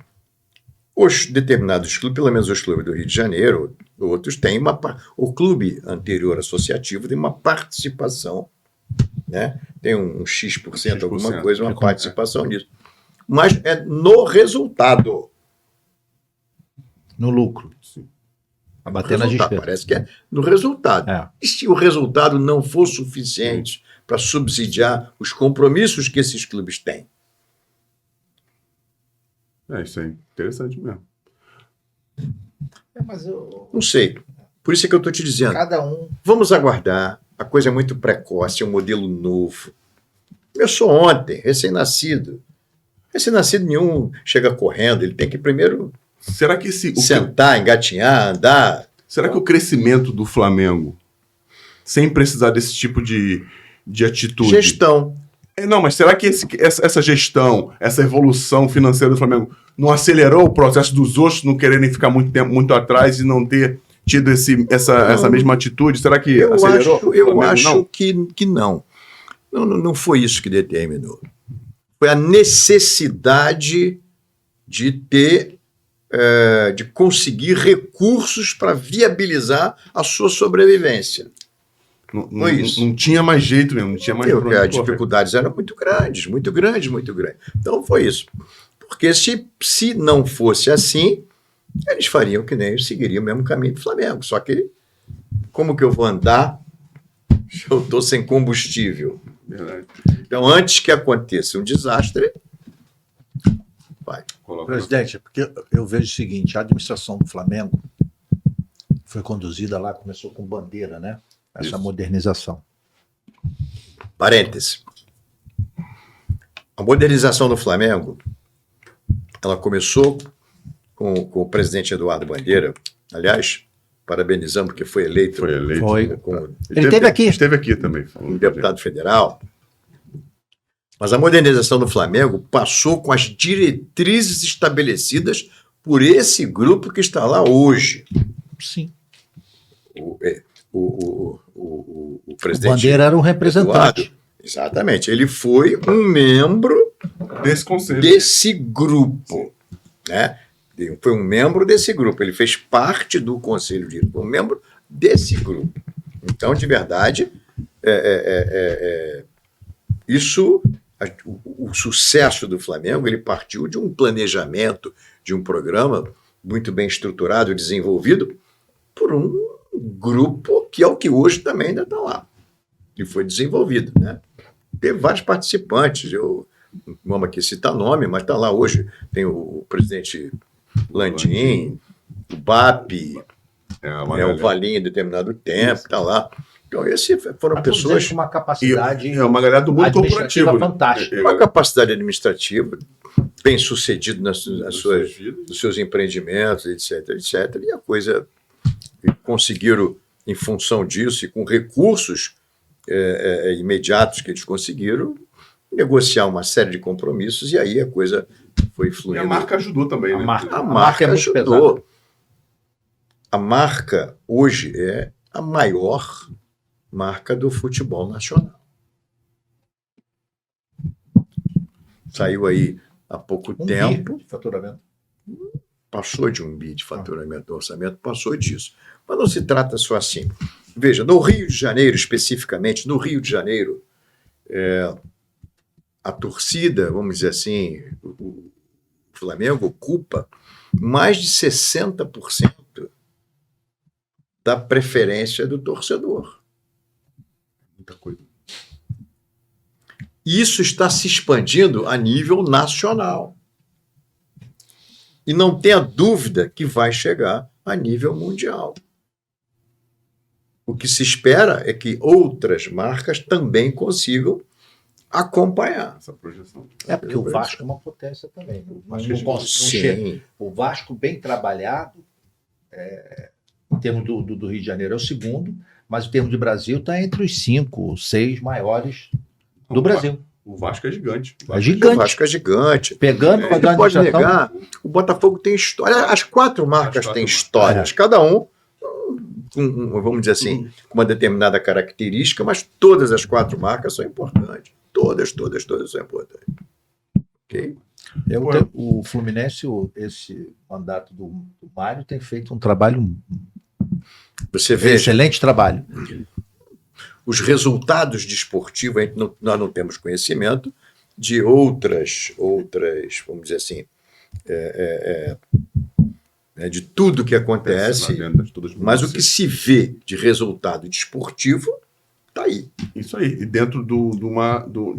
Speaker 3: os determinados clubes, pelo menos os clubes do Rio de Janeiro, outros têm o clube anterior associativo tem uma participação, né? Tem um X%, alguma coisa, uma participação nisso. mas é no resultado.
Speaker 1: No lucro. A bater na
Speaker 3: Resultado,
Speaker 1: despesa.
Speaker 3: parece que é no resultado.
Speaker 1: É.
Speaker 3: E se o resultado não for suficiente para subsidiar os compromissos que esses clubes têm?
Speaker 2: Isso aí, interessante mesmo.
Speaker 1: Mas
Speaker 3: Não sei. Por isso é que eu estou te dizendo.
Speaker 1: cada um.
Speaker 3: Vamos aguardar. A coisa é muito precoce, é um modelo novo. Começou ontem, recém-nascido. Recém-nascido nenhum chega correndo, ele tem que primeiro
Speaker 2: Será que
Speaker 3: sentar, engatinhar, andar.
Speaker 2: será que o crescimento do Flamengo, sem precisar desse tipo de atitude...
Speaker 3: Gestão.
Speaker 2: Não, mas será que essa gestão, essa evolução financeira do Flamengo não acelerou o processo dos outros não quererem ficar muito atrás e não ter tido essa mesma atitude? Será que acelerou?
Speaker 3: Eu acho que não. Não foi isso que determinou. Foi a necessidade de ter, de conseguir recursos para viabilizar a sua sobrevivência. Foi isso.
Speaker 2: Não tinha mais jeito mesmo, não tinha mais pra onde
Speaker 3: As
Speaker 2: correr.
Speaker 3: dificuldades eram muito grandes, muito grandes, muito grandes. Então foi isso. Porque se não fosse assim, eles fariam que nem seguiriam o mesmo caminho do Flamengo. Só que, como que eu vou andar se eu estou sem combustível?
Speaker 2: Verdade.
Speaker 3: Então, antes que aconteça um desastre, vai.
Speaker 1: Presidente, porque eu vejo o seguinte: a administração do Flamengo foi conduzida lá, começou com Bandeira, né? Essa
Speaker 2: Isso.
Speaker 1: modernização.
Speaker 3: Parêntese. A modernização do Flamengo, ela começou com o presidente Eduardo Bandeira. Aliás, parabenizamos porque foi eleito.
Speaker 2: Foi eleito.
Speaker 1: Foi.
Speaker 3: Ele
Speaker 1: Esteve aqui.
Speaker 2: Esteve aqui também.
Speaker 3: um deputado federal. Mas a modernização do Flamengo passou com as diretrizes estabelecidas por esse grupo que está lá hoje.
Speaker 1: Sim.
Speaker 3: O presidente
Speaker 1: Bandeira era um representante.
Speaker 3: Eduardo, exatamente. Ele foi um membro
Speaker 2: Desse conselho.
Speaker 3: desse grupo, né? Ele foi um membro desse grupo. Ele fez parte do conselho diretor, um membro desse grupo. Então, de verdade, o sucesso do Flamengo, ele partiu de um planejamento, de um programa muito bem estruturado, desenvolvido por um grupo que é o que hoje também ainda está lá, que foi desenvolvido, né? Teve vários participantes, eu não vamos aqui citar nome, mas está lá hoje, tem o presidente Landim, o BAP, o Valinho em determinado tempo, está lá. Então, esses foram pessoas
Speaker 1: com uma capacidade
Speaker 2: É uma galera do mundo corporativo.
Speaker 1: administrativa
Speaker 2: né?
Speaker 1: fantástica.
Speaker 3: uma capacidade administrativa, bem sucedido nos
Speaker 2: vidas.
Speaker 3: seus empreendimentos, etc, etc. E a coisa conseguiram, em função disso, e com recursos imediatos que eles conseguiram, negociar uma série de compromissos, e aí a coisa foi
Speaker 2: E
Speaker 3: fluindo.
Speaker 2: a marca ajudou também, né?
Speaker 3: A marca
Speaker 1: é muito
Speaker 3: ajudou.
Speaker 1: pesada.
Speaker 3: A marca hoje é a maior marca do futebol nacional. Saiu aí há pouco tempo,
Speaker 1: De faturamento.
Speaker 3: passou de 1 bi de faturamento do orçamento, passou disso. Mas não se trata só assim. Veja, no Rio de Janeiro, especificamente, no Rio de Janeiro, a torcida, vamos dizer assim, o Flamengo ocupa mais de 60% da preferência do torcedor.
Speaker 2: Muita coisa.
Speaker 3: Isso está se expandindo a nível nacional. E não tenha dúvida que vai chegar a nível mundial. O que se espera é que outras marcas também consigam acompanhar.
Speaker 2: Essa projeção.
Speaker 1: É porque o Vasco é uma potência também. O Vasco, não
Speaker 3: Sim.
Speaker 1: chega. O Vasco bem trabalhado, em termos do Rio de Janeiro, é o segundo, mas em termos de Brasil está entre os 5, 6 maiores do Brasil.
Speaker 2: O Vasco é gigante.
Speaker 1: É
Speaker 3: O
Speaker 1: gigante.
Speaker 3: Vasco é gigante.
Speaker 1: Pegando
Speaker 3: Você
Speaker 1: a
Speaker 3: pode
Speaker 1: administração-
Speaker 3: negar, o Botafogo tem história. As 4 marcas
Speaker 2: As 4
Speaker 3: têm
Speaker 2: marcas.
Speaker 3: histórias, cada um, vamos dizer assim, com uma determinada característica, mas todas as 4 marcas são importantes. Todas são importantes. Ok?
Speaker 1: O Fluminense, esse mandato do Mário, tem feito um trabalho,
Speaker 3: Você veja,
Speaker 1: excelente trabalho.
Speaker 3: os resultados desportivos, nós não temos conhecimento, de outras, vamos dizer assim, de tudo que acontece, mas o que se vê de resultado desportivo está aí.
Speaker 2: Isso aí, e dentro de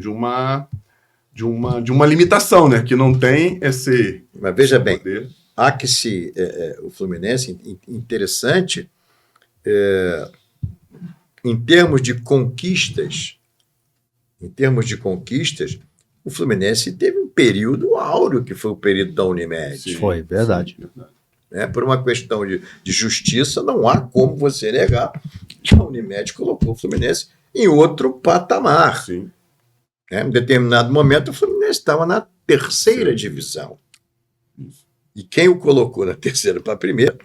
Speaker 2: uma limitação, né? Que não tem esse.
Speaker 3: Mas veja bem,
Speaker 2: poder.
Speaker 3: há que o Fluminense, interessante, em termos de conquistas, o Fluminense teve um período áureo, que foi o período da Unimed.
Speaker 1: Sim, foi, verdade.
Speaker 3: Por uma questão de justiça, não há como você negar que a Unimed colocou o Fluminense em outro patamar.
Speaker 2: Sim.
Speaker 3: Em determinado momento, o Fluminense estava na terceira divisão.
Speaker 2: Isso.
Speaker 3: E quem o colocou na terceira para a primeira,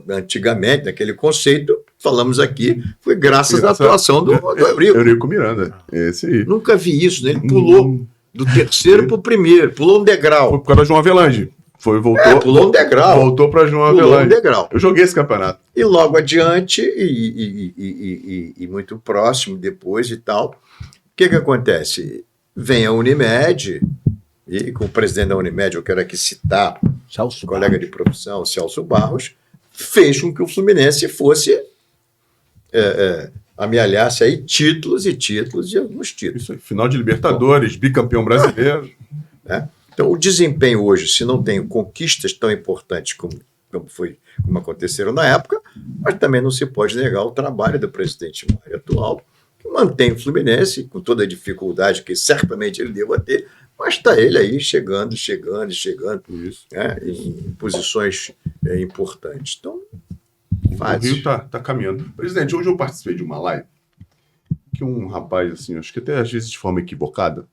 Speaker 3: antigamente, naquele conceito, falamos aqui, foi graças à atuação do Eurico.
Speaker 2: Eurico Miranda, esse aí.
Speaker 3: Nunca vi isso, né? Ele pulou do terceiro para o primeiro, pulou um degrau.
Speaker 2: Foi por causa da João Avelange. Voltou,
Speaker 3: pulou um degrau.
Speaker 2: Voltou para João Avelange. Eu joguei esse campeonato.
Speaker 3: E logo adiante, e muito próximo depois e tal, o que acontece? Vem a Unimed, e com o presidente da Unimed, eu quero aqui citar o colega de profissão, Celso Barros, fez com que o Fluminense fosse amealhasse aí títulos e alguns títulos. Isso aí,
Speaker 2: final de Libertadores, bicampeão brasileiro.
Speaker 3: Então, o desempenho hoje, se não tem conquistas tão importantes como aconteceram na época, mas também não se pode negar o trabalho do presidente Mário atual, que mantém o Fluminense, com toda a dificuldade que certamente ele deva ter, mas está ele aí chegando, isso. Em posições importantes. Então,
Speaker 2: o Rio está caminhando. Presidente, hoje eu participei de uma live que um rapaz, assim, acho que até às vezes de forma equivocada,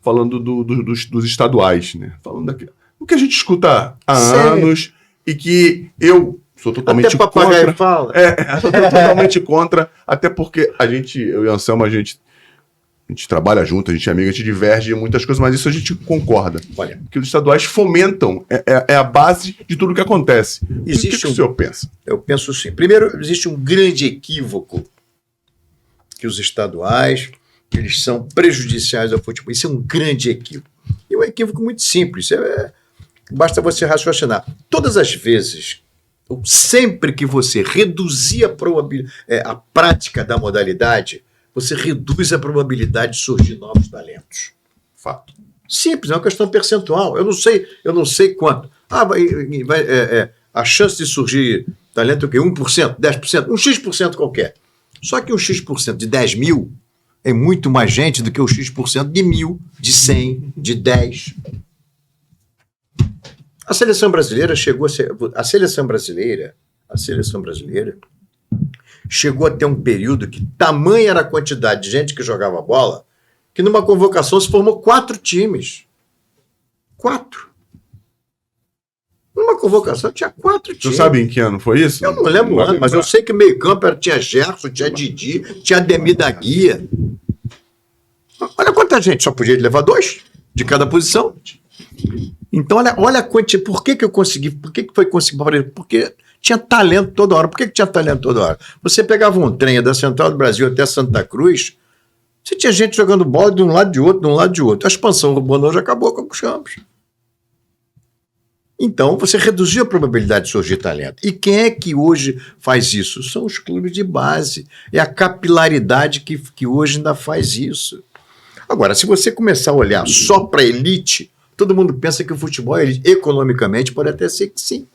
Speaker 2: falando dos estaduais, né? Falando o que a gente escuta há anos e que eu sou totalmente contra.
Speaker 3: Fala.
Speaker 2: Sou totalmente contra, até porque eu e o Anselmo, a gente trabalha junto, a gente é amigo, a gente diverge em muitas coisas, mas isso a gente concorda.
Speaker 3: Olha,
Speaker 2: que os estaduais fomentam, é a base de tudo que acontece. O que o senhor pensa?
Speaker 3: Eu penso sim. Primeiro, existe um grande equívoco que os estaduais, eles são prejudiciais ao futebol. Isso é um grande equívoco. E é um equívoco muito simples. Basta você raciocinar. Todas as vezes, ou sempre que você reduzir a prática da modalidade, você reduz a probabilidade de surgir novos talentos.
Speaker 2: Fato.
Speaker 3: Simples, é uma questão percentual. Eu não sei quanto. A chance de surgir talento é o quê? 1%, 10%, um X% qualquer. Só que um X% de 10 mil é muito mais gente do que o X% de 1.000, de 100, de 10. A seleção brasileira chegou a ter um período que tamanha era a quantidade de gente que jogava bola, que numa convocação se formou 4 times. 4. Numa convocação tinha 4 times.
Speaker 2: Você sabe em que ano foi isso?
Speaker 3: Eu não lembro o ano, mas eu sei que o meio-campo tinha Gerson, tinha Didi, tinha Ademir da Guia. Olha quanta gente, só podia levar 2 de cada posição. Então, olha a quantidade. Por que eu consegui? Por que foi conseguido? Porque tinha talento toda hora. Por que tinha talento toda hora? Você pegava um trem da Central do Brasil até Santa Cruz, você tinha gente jogando bola de um lado de outro, de um lado de outro. A expansão urbana já acabou com os campos. Então, você reduziu a probabilidade de surgir talento. E quem é que hoje faz isso? São os clubes de base. É a capilaridade que hoje ainda faz isso. Agora, se você começar a olhar só para a elite, todo mundo pensa que o futebol, economicamente, pode até ser que sim.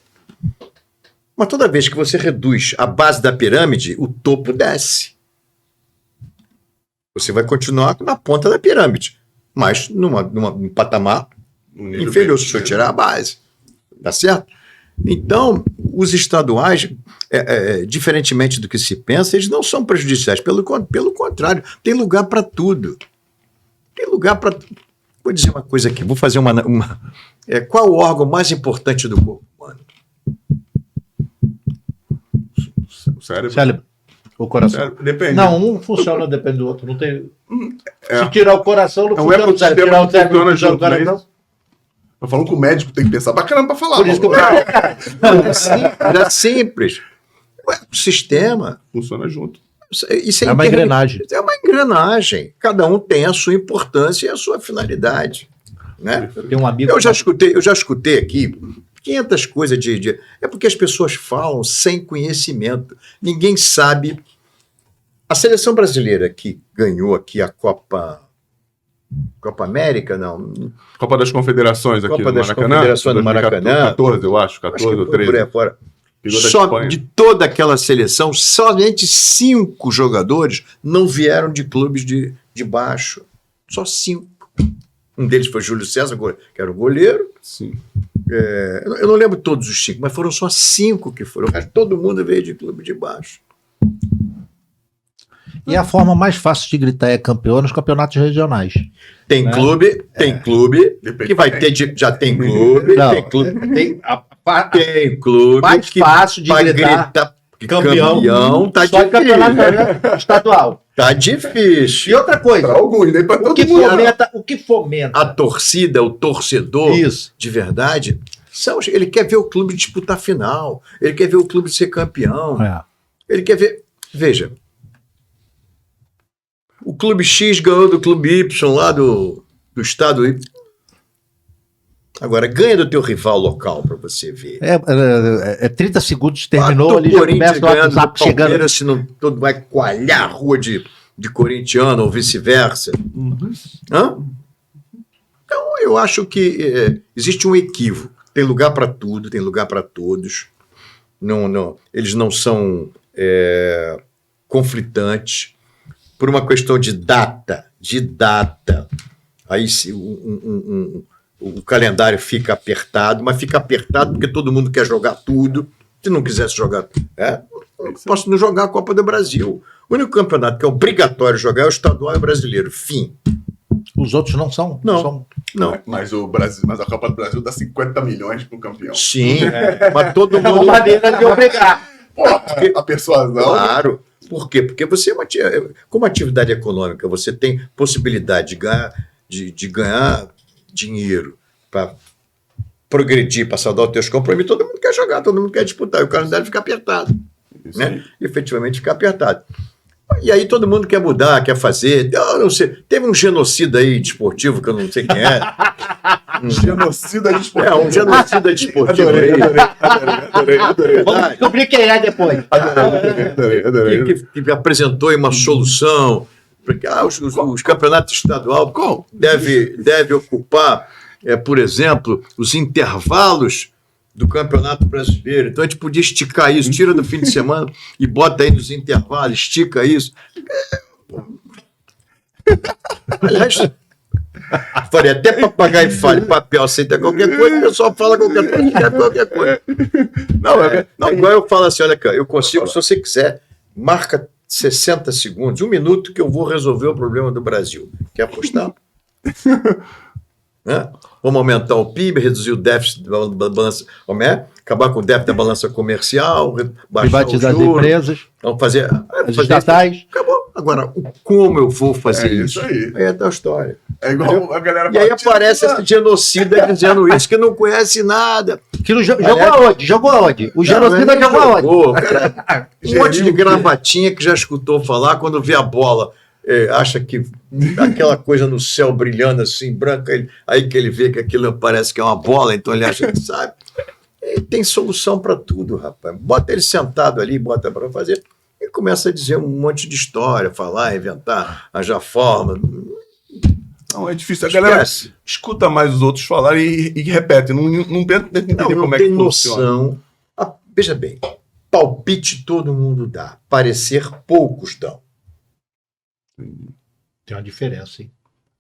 Speaker 3: Mas toda vez que você reduz a base da pirâmide, o topo desce. Você vai continuar na ponta da pirâmide, mas num patamar inferior, se você tirar a base. Tá certo? Então, os estaduais, diferentemente do que se pensa, eles não são prejudiciais. Pelo contrário, tem lugar para tudo. Tem lugar para... Vou dizer uma coisa aqui, vou fazer qual o órgão mais importante do corpo humano?
Speaker 2: O cérebro.
Speaker 1: Cérebro. O coração.
Speaker 2: Depende.
Speaker 1: Não, um funciona, depende do outro. Não tem... Se tirar o coração, não funciona.
Speaker 2: O ecossistema não funciona junto, né? Eu falo que o médico tem que pensar pra caramba pra falar.
Speaker 1: Por isso que eu
Speaker 3: era simples. O ecossistema
Speaker 2: funciona junto.
Speaker 3: Isso
Speaker 4: É uma engrenagem.
Speaker 3: É uma engrenagem. Cada um tem a sua importância e a sua finalidade. Né?
Speaker 4: Eu tenho um amigo.
Speaker 3: Eu já escutei aqui 500 coisas É porque as pessoas falam sem conhecimento. Ninguém sabe. A seleção brasileira que ganhou aqui a Copa América, não.
Speaker 2: Copa das Confederações aqui
Speaker 3: Copa
Speaker 2: no
Speaker 3: das
Speaker 2: Maracanã.
Speaker 3: Confederações do Maracanã.
Speaker 2: 14, eu acho. 14 ou 13.
Speaker 3: Fora.
Speaker 2: Pegou da
Speaker 3: Só
Speaker 2: Espanha.
Speaker 3: de toda aquela seleção, somente 5 jogadores não vieram de clubes de baixo. Só 5. Um deles foi Júlio César, que era o goleiro.
Speaker 2: Sim.
Speaker 3: Eu não lembro todos os 5, mas foram só 5 que foram. Todo mundo veio de clube de baixo.
Speaker 4: E a forma mais fácil de gritar é campeão nos campeonatos regionais.
Speaker 3: Tem
Speaker 4: Né?
Speaker 3: clube que vai ter. Já tem clube.
Speaker 4: Não.
Speaker 3: Tem clube. Tem clube
Speaker 4: Mais
Speaker 3: que
Speaker 4: fácil de
Speaker 3: vai
Speaker 4: gritar
Speaker 3: que
Speaker 4: campeão
Speaker 3: tá
Speaker 4: só de campeonato
Speaker 3: difícil.
Speaker 4: estadual.
Speaker 3: Tá difícil.
Speaker 4: E outra coisa,
Speaker 2: Para alguns, nem para
Speaker 4: o
Speaker 2: todo
Speaker 4: que
Speaker 2: mundo.
Speaker 4: fomenta
Speaker 3: A torcida, o torcedor
Speaker 4: isso?
Speaker 3: de verdade, ele quer ver o clube disputar final. Ele quer ver o clube ser campeão.
Speaker 4: É.
Speaker 3: Ele quer ver. Veja. O clube X ganhou do clube Y lá do estado Y. Agora, ganha do teu rival local para você ver.
Speaker 4: 30 segundos, terminou
Speaker 3: Do
Speaker 4: ali, já
Speaker 3: Corinthians
Speaker 4: começa o
Speaker 3: ganhando do
Speaker 4: WhatsApp chegando.
Speaker 3: Palmeiras, se não todo vai coalhar a rua de corintiano ou vice-versa. Hã? Então, eu acho que existe um equívoco. Tem lugar para tudo, tem lugar para todos. Não, eles não são conflitantes. Por uma questão de data. Aí o calendário fica apertado, mas fica apertado porque todo mundo quer jogar tudo. Se não quisesse jogar, posso não jogar a Copa do Brasil. O único campeonato que é obrigatório jogar é o estadual e o brasileiro. Fim.
Speaker 4: Os outros não são?
Speaker 3: Não. Não.
Speaker 2: Mas a Copa do Brasil dá 50 milhões pro campeão.
Speaker 3: Sim, mas todo
Speaker 4: É uma
Speaker 3: mundo.
Speaker 4: maneira de obrigar.
Speaker 2: A persuasão.
Speaker 3: Claro. Por quê? Porque você, como atividade econômica, você tem possibilidade de ganhar dinheiro para progredir, para saldar os teus compromissos. Todo mundo quer jogar, todo mundo quer disputar. E o calendário fica apertado. Né? Efetivamente fica apertado. E aí todo mundo quer mudar, quer fazer. Eu não sei. Teve um genocida aí desportivo que eu não sei quem é.
Speaker 2: Genocida desportivo.
Speaker 3: Um genocida desportivo.
Speaker 2: Adorei.
Speaker 4: Vamos descobrir quem é depois.
Speaker 2: Adorei.
Speaker 3: Que apresentou aí uma solução. Porque os campeonatos estaduais devem ocupar, por exemplo, os intervalos do Campeonato Brasileiro. Então a gente podia esticar isso, tira do fim de semana e bota aí nos intervalos, estica isso. Aliás, falei, até papagaio fale, papel aceita qualquer coisa, o pessoal fala qualquer coisa. Não, igual eu falo assim, olha cá, eu consigo, se você quiser, marca 60 segundos, 1 minuto que eu vou resolver o problema do Brasil. Quer apostar? Vamos aumentar o PIB, reduzir o déficit da balança, acabar com o déficit da balança comercial, baixar
Speaker 4: Privatizar
Speaker 3: os
Speaker 4: as
Speaker 3: juros,
Speaker 4: empresas,
Speaker 3: vamos fazer
Speaker 4: as estatais.
Speaker 3: Acabou. Agora, como eu vou fazer
Speaker 2: isso
Speaker 3: isso?
Speaker 2: aí.
Speaker 3: É da história.
Speaker 2: É igual a galera
Speaker 3: E aí
Speaker 2: fala,
Speaker 3: aparece esse genocida dizendo isso, que não conhece nada.
Speaker 4: Aquilo jogou aonde? O genocida jogou aonde?
Speaker 3: Cara, um monte de gravatinha que já escutou falar, quando vê a bola, acha que aquela coisa no céu brilhando assim, branca, aí que ele vê que aquilo parece que é uma bola, então ele acha que sabe. E tem solução para tudo, rapaz. Bota ele sentado ali, bota para fazer, e começa a dizer um monte de história, falar, inventar, arranjar forma.
Speaker 2: Não, é difícil. A galera escuta mais os outros falarem e repete. Não tenta entender como é que
Speaker 3: tem
Speaker 2: funciona.
Speaker 3: noção. Veja bem, palpite todo mundo dá. Parecer poucos dão.
Speaker 4: Tem uma diferença, hein?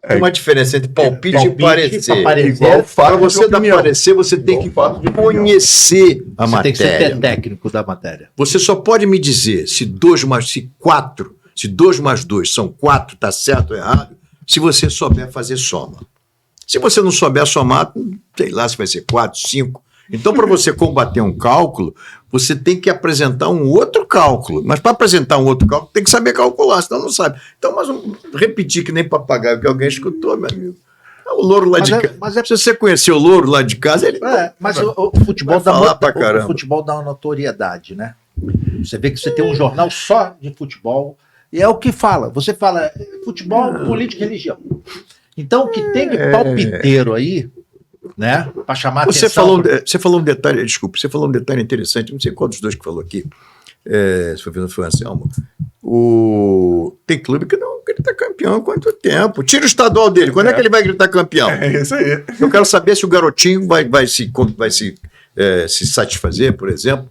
Speaker 3: Tem uma diferença entre palpite e parecer.
Speaker 2: Igual
Speaker 3: Para você dar parecer, você tem que conhecer a
Speaker 4: Você tem que ser
Speaker 3: matéria.
Speaker 4: técnico da matéria.
Speaker 3: Você só pode me dizer se 2 mais 2 são 4, está certo ou errado, se você souber fazer soma. Se você não souber somar, sei lá se vai ser 4, 5. Então, para você combater um cálculo, você tem que apresentar um outro cálculo. Mas para apresentar um outro cálculo, tem que saber calcular, senão não sabe. Então, repetir que nem papagaio que alguém escutou, meu amigo. O louro lá de casa. Se você conhecer o louro lá de casa, ele.
Speaker 4: Mas o futebol
Speaker 3: vai falar pra caramba.
Speaker 4: o futebol dá uma notoriedade, né?
Speaker 1: Você vê que você tem um jornal só de futebol, e é o que fala. Você fala futebol, política e religião. Então, o que tem de palpiteiro aí, né, para chamar
Speaker 3: Você
Speaker 1: atenção...
Speaker 3: falou um detalhe, desculpe, você falou um detalhe interessante, não sei qual dos dois que falou aqui, se foi o Anselmo. Tem clube que não grita campeão há quanto tempo? Tira o estadual dele, quando é que ele vai gritar campeão?
Speaker 2: É isso aí.
Speaker 3: Eu quero saber se o garotinho vai se satisfazer, por exemplo.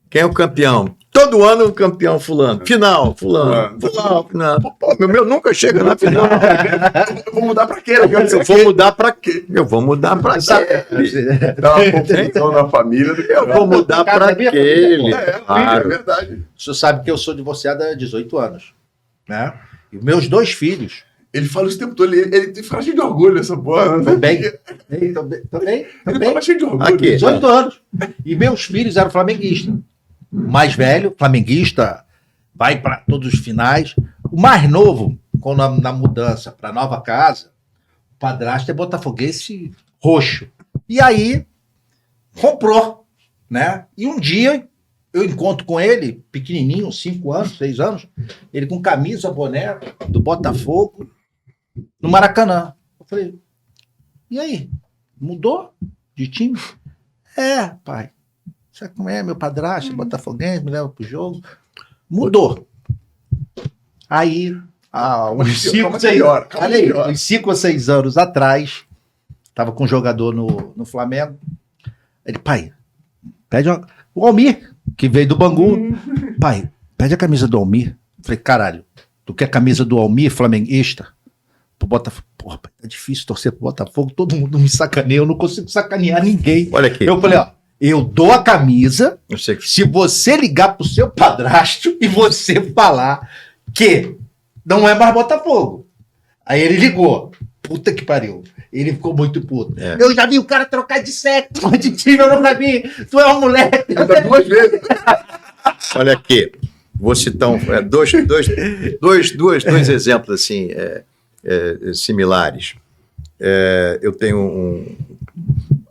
Speaker 3: Quem é o campeão? Todo ano o campeão fulano. Final, fulano. Pô, meu nunca chega na final.
Speaker 2: Eu vou mudar pra quê?
Speaker 3: Eu vou mudar pra quê? Eu vou mudar pra quê?
Speaker 2: Dá uma confusão na família do que
Speaker 3: Eu vou mudar pra aquele.
Speaker 2: É
Speaker 3: Claro.
Speaker 2: verdade.
Speaker 1: O senhor sabe que eu sou divorciado há 18 anos, né? E meus 2 filhos
Speaker 2: Ele fala isso o tempo todo, ele fica cheio de orgulho nessa porra.
Speaker 1: também.
Speaker 2: Ele fala cheio de orgulho.
Speaker 3: Aqui.
Speaker 1: 18 anos. E meus filhos eram flamenguistas. O mais velho, flamenguista, vai para todos os finais. O mais novo, quando na mudança para nova casa, o padrasto é botafoguense roxo. E aí, comprou, né? E um dia eu encontro com ele, pequenininho, 5 anos, 6 anos, ele com camisa, boné do Botafogo, no Maracanã. Eu falei, e aí? Mudou de time? É, pai. Sabe como é? Meu padrasto, botafoguense, me leva pro jogo. Mudou. Aí, uns 5 ou 6 anos atrás, tava com um jogador no Flamengo. Ele, pai, pede o Almir, que veio do Bangu. Pai, pede a camisa do Almir. Eu falei, caralho, tu quer a camisa do Almir, flamenguista? Pro Botafogo. Porra, pai, é difícil torcer pro Botafogo, todo mundo me sacaneia, eu não consigo sacanear ninguém.
Speaker 3: Olha aqui.
Speaker 1: Eu falei, ó, eu dou a camisa
Speaker 3: Eu sei que
Speaker 1: se você ligar pro seu padrasto e você falar que não é mais Botafogo. Aí ele ligou. Puta que pariu. Ele ficou muito puto.
Speaker 3: É.
Speaker 1: Eu já vi o cara trocar de sexo, de time, eu nunca vi. Tu é um moleque.
Speaker 2: Ainda 2 vezes.
Speaker 3: Olha aqui, vou citar dois exemplos assim, similares. Eu tenho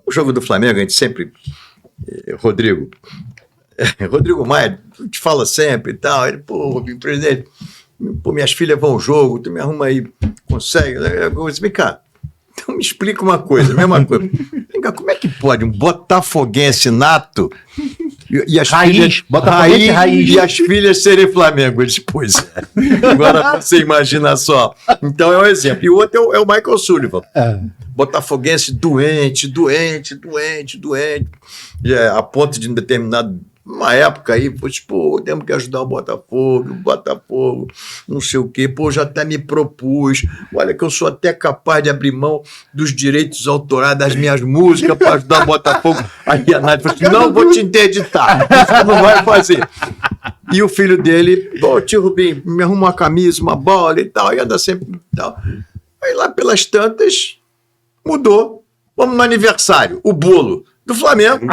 Speaker 3: o jogo do Flamengo, a gente sempre. Rodrigo Maia te fala sempre e tal. Ele, pô, presidente, minhas filhas vão ao jogo, tu me arruma aí, consegue? Eu disse, vem cá. Então me explica uma coisa, mesma coisa. Vem cá, como é que pode um botafoguense nato e as filhas
Speaker 1: raiz.
Speaker 3: e as filhas serem Flamengo? Eu disse, pois é. Agora você imagina só. Então é um exemplo. E o outro é o Michael Sullivan. Botafoguense doente, a ponto de uma época aí, pô, temos que ajudar o Botafogo, não sei o quê, pô, já até me propus, olha que eu sou até capaz de abrir mão dos direitos autorais das minhas músicas para ajudar o Botafogo. Aí a Nádia falou assim, não vou te interditar, isso não vai fazer. E o filho dele, pô, tio Rubinho, me arruma uma camisa, uma bola e tal, e anda sempre e tal. Aí lá pelas tantas, mudou, vamos no aniversário, o bolo do Flamengo,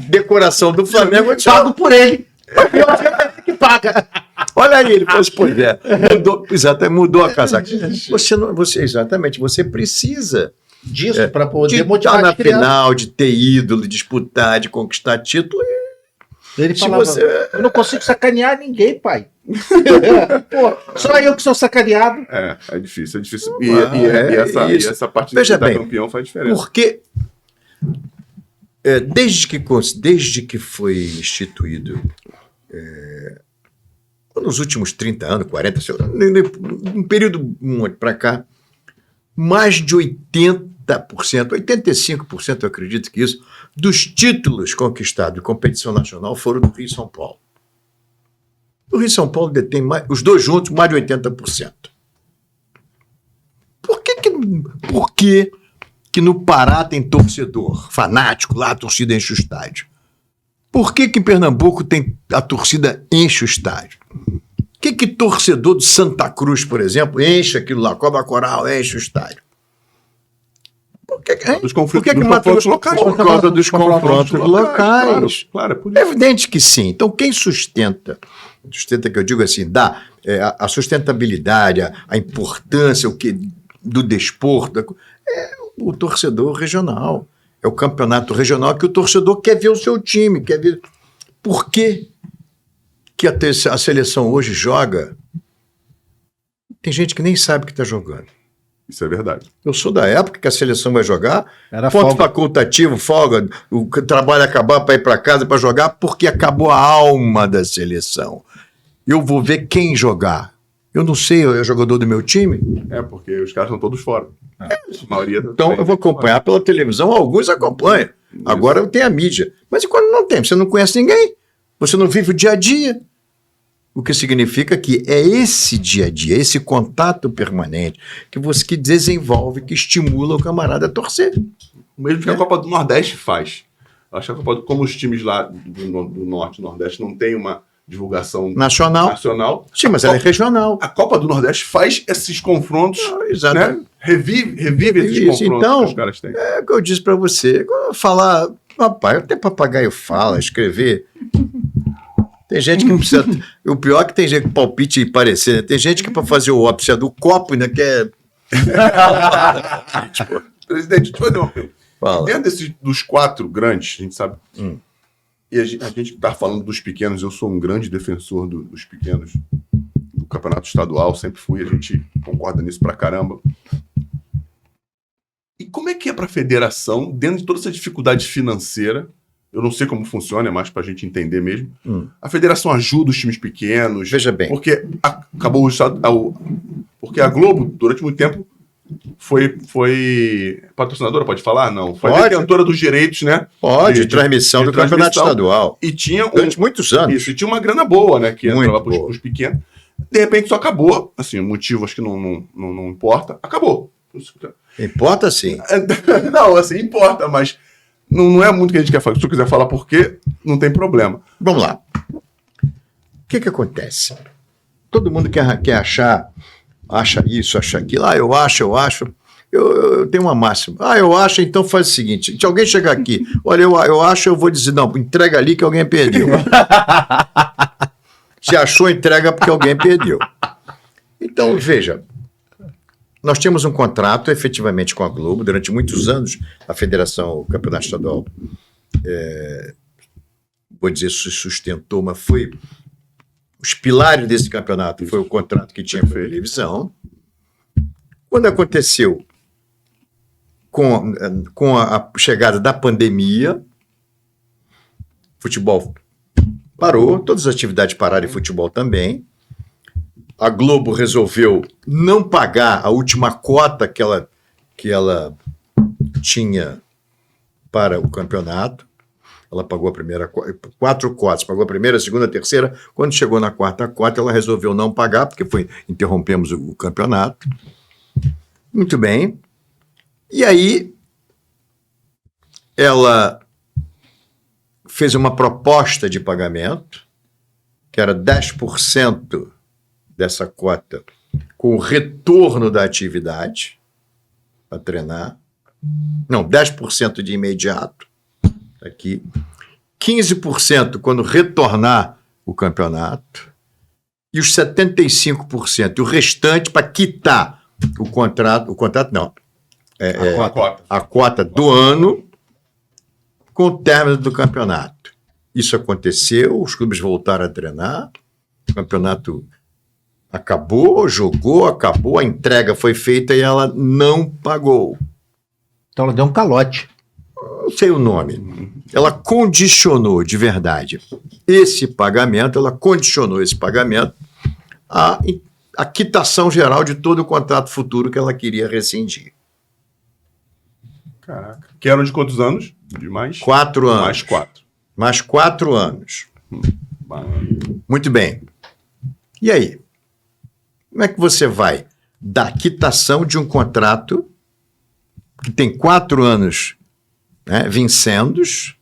Speaker 3: decoração do Flamengo, eu
Speaker 1: Pago por ele. Que paga.
Speaker 3: olha aí, ele falou assim, pois é, mudou a casaca. Exatamente, você precisa
Speaker 1: Disso, para poder
Speaker 3: de
Speaker 1: motivar
Speaker 3: estar na
Speaker 1: as crianças.
Speaker 3: final, de ter ídolo, de disputar, de conquistar título.
Speaker 1: Ele
Speaker 3: Se
Speaker 1: falava,
Speaker 3: você-
Speaker 1: eu não consigo sacanear ninguém, pai. Pô, só eu que sou sacaneado.
Speaker 2: É difícil.
Speaker 3: Isso.
Speaker 2: E essa parte
Speaker 3: Veja
Speaker 2: da
Speaker 3: bem,
Speaker 2: campeão faz diferença.
Speaker 3: Porque desde que foi instituído, nos últimos 30 anos, 40, sei lá, um período para cá, mais de 80%, 85%, eu acredito que isso, dos títulos conquistados de competição nacional foram do Rio e São Paulo. O Rio e São Paulo detém os dois juntos mais de 80%. Por que no Pará tem torcedor fanático, lá a torcida enche o estádio? Por que em Pernambuco a torcida enche o estádio? Por que torcedor de Santa Cruz, por exemplo, enche aquilo lá, Cobra Coral, enche o estádio? Por que
Speaker 2: Dos conflitos,
Speaker 3: por que
Speaker 2: dos
Speaker 3: Mato
Speaker 2: confrontos
Speaker 3: Grosso?
Speaker 2: locais.
Speaker 3: Por causa dos confrontos locais.
Speaker 2: Claro, é por
Speaker 3: É
Speaker 2: isso.
Speaker 3: evidente que sim. Então, quem sustenta que eu digo assim, dá a sustentabilidade, a importância do desporto, é o torcedor regional. É o campeonato regional que o torcedor quer ver o seu time, quer ver por que a seleção hoje joga? Tem gente que nem sabe que está jogando.
Speaker 2: Isso é verdade.
Speaker 3: Eu sou da época que a seleção vai jogar,
Speaker 1: Era
Speaker 3: ponto
Speaker 1: folga.
Speaker 3: facultativo, folga, o trabalho acabar para ir para casa para jogar, porque acabou a alma da seleção. Eu vou ver quem jogar. Eu não sei, é jogador do meu time?
Speaker 2: Porque os caras estão todos fora. A maioria
Speaker 3: Então eu vou acompanhar pela televisão, alguns acompanham. Agora eu tenho a mídia. Mas e quando não tem? Você não conhece ninguém. Você não vive o dia a dia. O que significa que é esse dia a dia, esse contato permanente que desenvolve, que estimula o camarada a torcer.
Speaker 2: O mesmo que a Copa do Nordeste faz. Eu acho que como os times lá do Norte e Nordeste não tem uma divulgação
Speaker 3: Nacional. Sim, mas ela é regional.
Speaker 2: A Copa do Nordeste faz esses confrontos,
Speaker 3: Exato.
Speaker 2: né? Revive esses
Speaker 3: Isso,
Speaker 2: confrontos
Speaker 3: então,
Speaker 2: que os caras têm.
Speaker 3: É o que eu disse pra você. Quando eu falar, rapaz, até papagaio fala, escrever. Tem gente que não precisa. O pior é que tem gente que palpite e parecer, né? Tem gente que para fazer o óbvio do copo ainda quer.
Speaker 2: Presidente, deixa eu fazer uma pergunta.
Speaker 3: Fala.
Speaker 2: Dentro dos 4 grandes, a gente sabe. E a gente está falando dos pequenos, eu sou um grande defensor dos pequenos, do campeonato estadual, sempre fui, a gente concorda nisso pra caramba. E como é que é pra federação, dentro de toda essa dificuldade financeira, eu não sei como funciona, é mais pra gente entender mesmo, a federação ajuda os times pequenos?
Speaker 3: Veja bem.
Speaker 2: Porque acabou o estado. Porque a Globo, durante muito tempo, foi patrocinadora, pode falar? Não. Foi
Speaker 3: Pode.
Speaker 2: detentora dos direitos, né?
Speaker 3: Pode, de transmissão do campeonato
Speaker 2: transmissão.
Speaker 3: estadual.
Speaker 2: E tinha
Speaker 3: Durante muitos anos.
Speaker 2: Isso, e tinha uma grana boa, né? Que
Speaker 3: Muito
Speaker 2: entrava para
Speaker 3: boa.
Speaker 2: os pequenos. De repente isso acabou. Assim, o motivo acho que não importa. Acabou.
Speaker 3: Importa sim.
Speaker 2: Não, assim, importa, mas não é muito o que a gente quer falar. Se tu quiser falar por quê, não tem problema.
Speaker 3: Vamos lá. O que acontece? Todo mundo quer achar, acha isso, acha aquilo. Eu acho. Eu tenho uma máxima. Eu acho, então faz o seguinte. Se alguém chegar aqui, olha, eu acho, eu vou dizer, não, entrega ali que alguém perdeu. Se achou, entrega porque alguém perdeu. Então, veja, nós temos um contrato efetivamente com a Globo. Durante muitos anos, a Federação, o Campeonato Estadual, vou dizer, se sustentou, mas foi... Os pilares desse campeonato foi o contrato que tinha com a televisão. Quando aconteceu com a chegada da pandemia, futebol parou, todas as atividades pararam e futebol também. A Globo resolveu não pagar a última cota que ela tinha para o campeonato. Ela pagou a primeira 4 cotas, pagou a primeira, a segunda, a terceira. Quando chegou na 4ª cota, ela resolveu não pagar, porque interrompemos o campeonato. Muito bem. E aí, ela fez uma proposta de pagamento, que era 10% dessa cota, com o retorno da atividade para treinar. Não, 10% de imediato. Aqui. 15% quando retornar o campeonato. E os 75%. E o restante para quitar o contrato. O contrato não. A cota do ano com o término do campeonato. Isso aconteceu, os clubes voltaram a treinar, o campeonato acabou, jogou, acabou, a entrega foi feita e ela não pagou.
Speaker 1: Então ela deu um calote.
Speaker 3: Não sei o nome. Ela condicionou de verdade esse pagamento, à quitação geral de todo o contrato futuro que ela queria rescindir.
Speaker 2: Caraca. Que eram de quantos anos? De mais?
Speaker 3: 4 anos.
Speaker 2: Mais 4.
Speaker 3: Mais 4 anos. Muito bem. E aí? Como é que você vai dar quitação de um contrato que tem 4 anos, né, vincendos?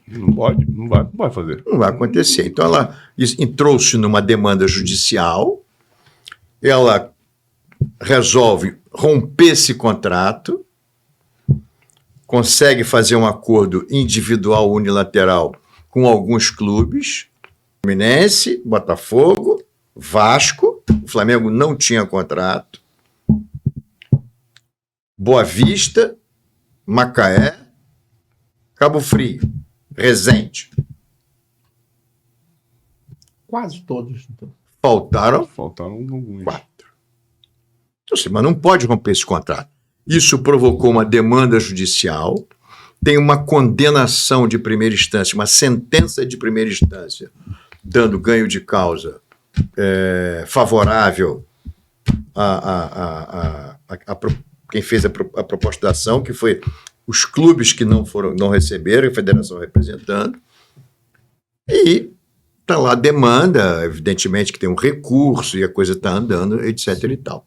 Speaker 2: Não vai fazer.
Speaker 3: Não vai acontecer. Então ela entrou-se numa demanda judicial, ela resolve romper esse contrato, consegue fazer um acordo individual unilateral com alguns clubes, Fluminense, Botafogo, Vasco, o Flamengo não tinha contrato, Boa Vista, Macaé, Cabo Frio, Resende.
Speaker 1: Quase todos. Então.
Speaker 3: Faltaram
Speaker 2: Faltaram alguns.
Speaker 3: 4. Então, assim, mas não pode romper esse contrato. Isso provocou uma demanda judicial, tem uma condenação de primeira instância, uma sentença de primeira instância, dando ganho de causa favorável a quem fez a proposta da ação, que foi os clubes que não receberam, a federação representando, e está lá a demanda, evidentemente que tem um recurso e a coisa está andando, etc. e tal.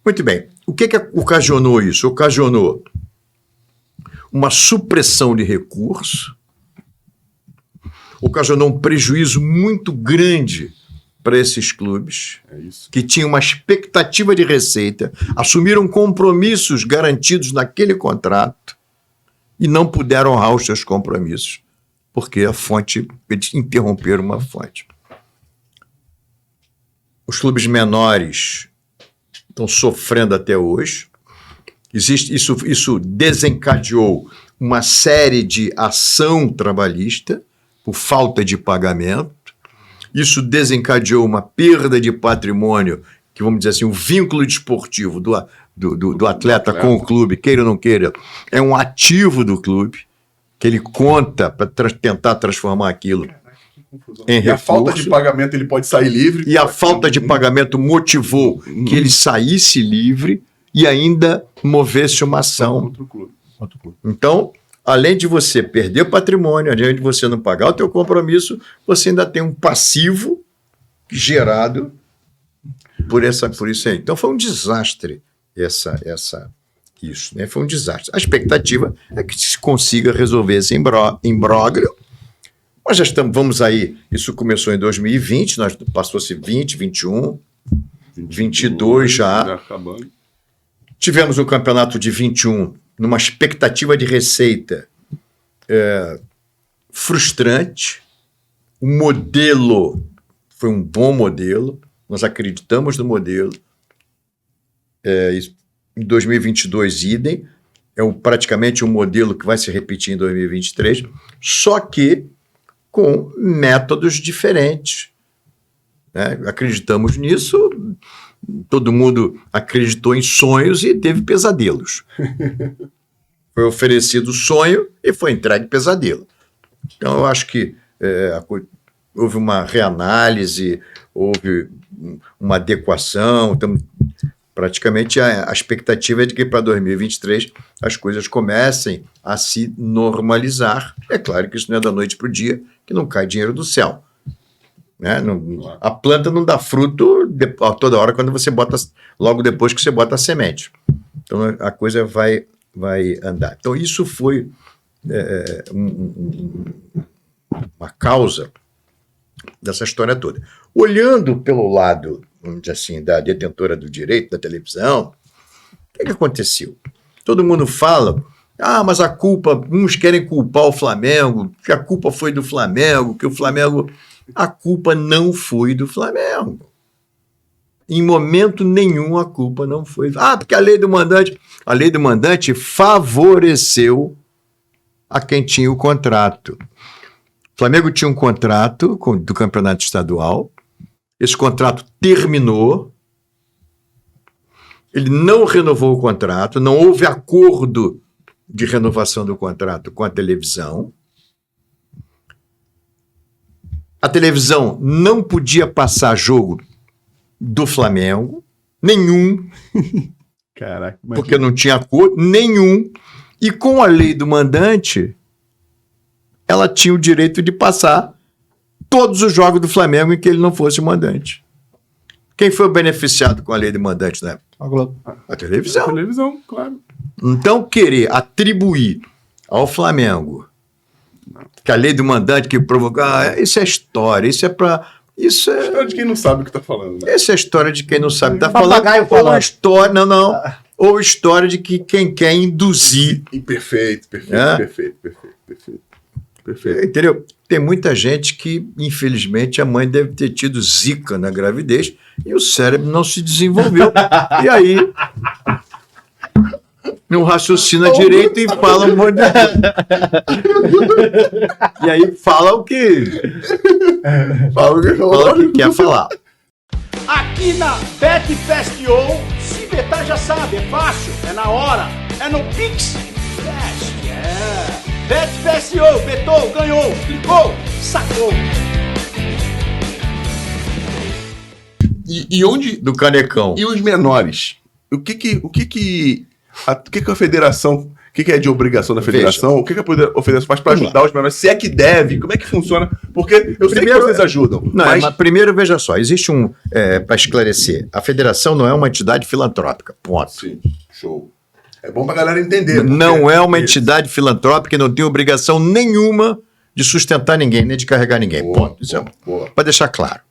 Speaker 3: Muito bem. O que ocasionou isso? Ocasionou uma supressão de recurso, ocasionou um prejuízo muito grande para esses clubes, que tinham uma expectativa de receita, assumiram compromissos garantidos naquele contrato e não puderam honrar os seus compromissos, porque eles interromperam uma fonte. Os clubes menores estão sofrendo até hoje. Isso desencadeou uma série de ação trabalhista por falta de pagamento. Isso desencadeou uma perda de patrimônio, que vamos dizer assim, um vínculo desportivo do atleta com o clube, queira ou não queira, é um ativo do clube, que ele conta para tentar transformar aquilo em recurso.
Speaker 2: E a falta de pagamento, ele pode sair livre.
Speaker 3: E a falta de pagamento motivou que ele saísse livre e ainda movesse uma ação
Speaker 2: contra o clube.
Speaker 3: Então, além de você perder o patrimônio, além de você não pagar o teu compromisso, você ainda tem um passivo gerado por isso aí. Então, foi um desastre isso, né? Foi um desastre. A expectativa é que se consiga resolver esse imbróglio. Nós já vamos aí, isso começou em 2020, passou-se 20, 21, 22 já.
Speaker 2: Acabando.
Speaker 3: Tivemos o campeonato de 21 numa expectativa de receita frustrante. O modelo foi um bom modelo, nós acreditamos no modelo. Em 2022, idem, praticamente um modelo que vai se repetir em 2023, só que com métodos diferentes. Né? Acreditamos nisso, todo mundo acreditou em sonhos e teve pesadelos. Foi oferecido sonho e foi entregue pesadelo. Então, eu acho que houve uma reanálise, houve uma adequação. Então, praticamente a expectativa é de que para 2023 as coisas comecem a se normalizar. É claro que isso não é da noite para o dia, que não cai dinheiro do céu. Né? A planta não dá fruto a toda hora quando você bota, logo depois que você bota a semente. Então a coisa vai andar. Então isso foi uma causa dessa história toda. Olhando pelo lado, vamos dizer assim, da detentora do direito da televisão, o que aconteceu? Todo mundo fala, mas a culpa, uns querem culpar o Flamengo, que a culpa foi do Flamengo, que o Flamengo... A culpa não foi do Flamengo. Em momento nenhum a culpa não foi. Porque a lei do mandante favoreceu a quem tinha o contrato. O Flamengo tinha um contrato do campeonato estadual, esse contrato terminou, ele não renovou o contrato, não houve acordo de renovação do contrato com a televisão. A televisão não podia passar jogo do Flamengo, nenhum.
Speaker 2: Caraca,
Speaker 3: porque não tinha acordo, nenhum. E com a lei do mandante, ela tinha o direito de passar todos os jogos do Flamengo em que ele não fosse mandante. Quem foi beneficiado com a lei do mandante na época?
Speaker 1: A Globo.
Speaker 3: A televisão.
Speaker 2: A televisão, claro.
Speaker 3: Então, querer atribuir ao Flamengo que a lei do mandante que provocou... isso é história, isso é para... Isso é
Speaker 2: história de quem não sabe o que está falando. Né?
Speaker 3: Essa é a história de quem não sabe o que está falando. Ou história, ou história de que quem quer induzir.
Speaker 2: Perfeito.
Speaker 3: Entendeu? Tem muita gente que, infelizmente, a mãe deve ter tido zika na gravidez e o cérebro não se desenvolveu. E aí não raciocina direito e fala um monte de coisa. E aí fala o que quer falar.
Speaker 5: Aqui na BetFest.io, se betar já sabe, é fácil, é na hora, é no Pix Fest, BetFest.io, betou, ganhou, clicou, sacou.
Speaker 2: E onde...
Speaker 3: Do Canecão.
Speaker 2: E os menores? O que a federação... O que é de obrigação da federação? O que a federação faz para ajudar os menores? Se é que deve? Como é que funciona? Porque eu sei que vocês ajudam.
Speaker 3: Não, mas primeiro, veja só, existe para esclarecer, a federação não é uma entidade filantrópica, ponto.
Speaker 2: Sim, show. É bom pra galera entender.
Speaker 3: Não é uma entidade filantrópica e não tem obrigação nenhuma de sustentar ninguém, nem de carregar ninguém, ponto. Isso é para deixar claro.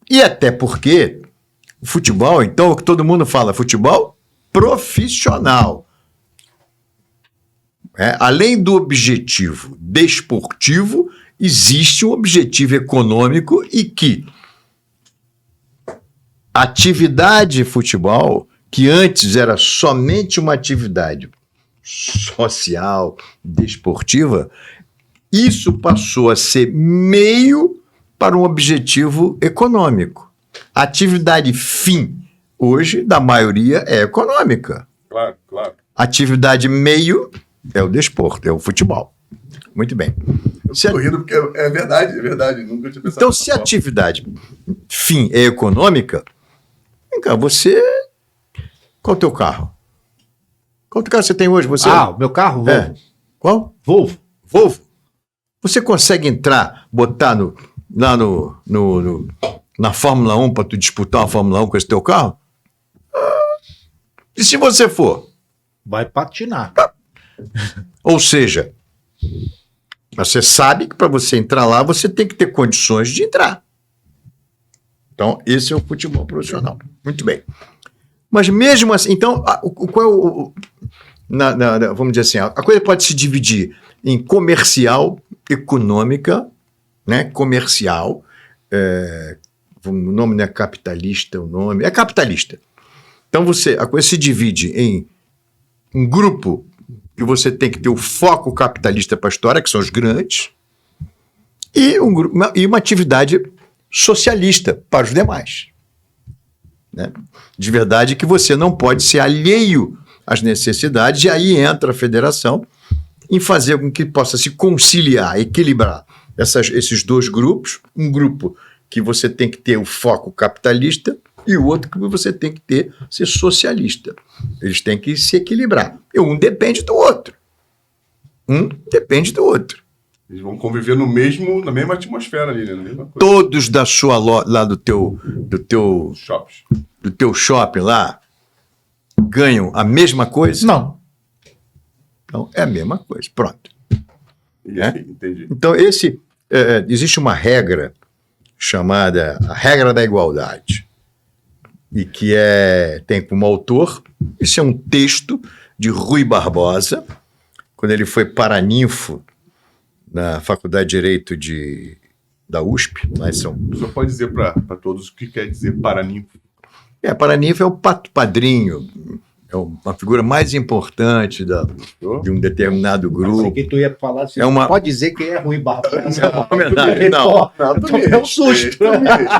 Speaker 3: E até porque o futebol, então, o que todo mundo fala, futebol profissional. Além do objetivo desportivo, existe um objetivo econômico e que a atividade futebol, que antes era somente uma atividade social, desportiva, isso passou a ser meio para um objetivo econômico. A atividade fim, hoje, da maioria, é econômica.
Speaker 2: Claro.
Speaker 3: Atividade meio é o desporto, é o futebol. Muito bem.
Speaker 2: Eu tô rindo porque é verdade. Nunca tinha pensado.
Speaker 3: Então, se a atividade fim é econômica, vem cá, você... Qual é o teu carro? Qual carro você tem hoje? Você...
Speaker 1: o meu carro? Volvo.
Speaker 3: Qual? Volvo. Você consegue entrar, botar na Fórmula 1 para tu disputar uma Fórmula 1 com esse teu carro? E se você for?
Speaker 1: Vai patinar.
Speaker 3: Ou seja, você sabe que para você entrar lá, você tem que ter condições de entrar. Então, esse é o futebol profissional. Muito bem. Mas mesmo assim, então, vamos dizer assim, a coisa pode se dividir em comercial, econômica, né? Comercial, o nome não é capitalista, o nome é capitalista. Então a coisa se divide em um grupo que você tem que ter o foco capitalista para a história, que são os grandes, e uma atividade socialista para os demais. Né? De verdade que você não pode ser alheio às necessidades, e aí entra a federação em fazer com que possa se conciliar, equilibrar esses dois grupos, um grupo que você tem que ter o foco capitalista e o outro que você tem que ser socialista. Eles têm que se equilibrar. E um depende do outro.
Speaker 2: Eles vão conviver na mesma atmosfera ali, né? Na mesma coisa.
Speaker 3: Todos da sua lá do teu
Speaker 2: Shops.
Speaker 3: Do teu shopping lá ganham a mesma coisa?
Speaker 1: Não.
Speaker 3: Então, é a mesma coisa. Pronto.
Speaker 2: Entendi.
Speaker 3: Então, existe uma regra chamada a regra da igualdade, e que tem como autor, isso é um texto de Rui Barbosa, quando ele foi paraninfo na Faculdade de Direito da USP. Mas
Speaker 2: Só pode dizer para todos o que quer dizer paraninfo.
Speaker 3: Paraninfo é o padrinho, é uma figura mais importante de um determinado grupo.
Speaker 1: Assim que tu ia falar assim, pode dizer que é Rui Barbosa.
Speaker 3: Não.
Speaker 1: É um susto.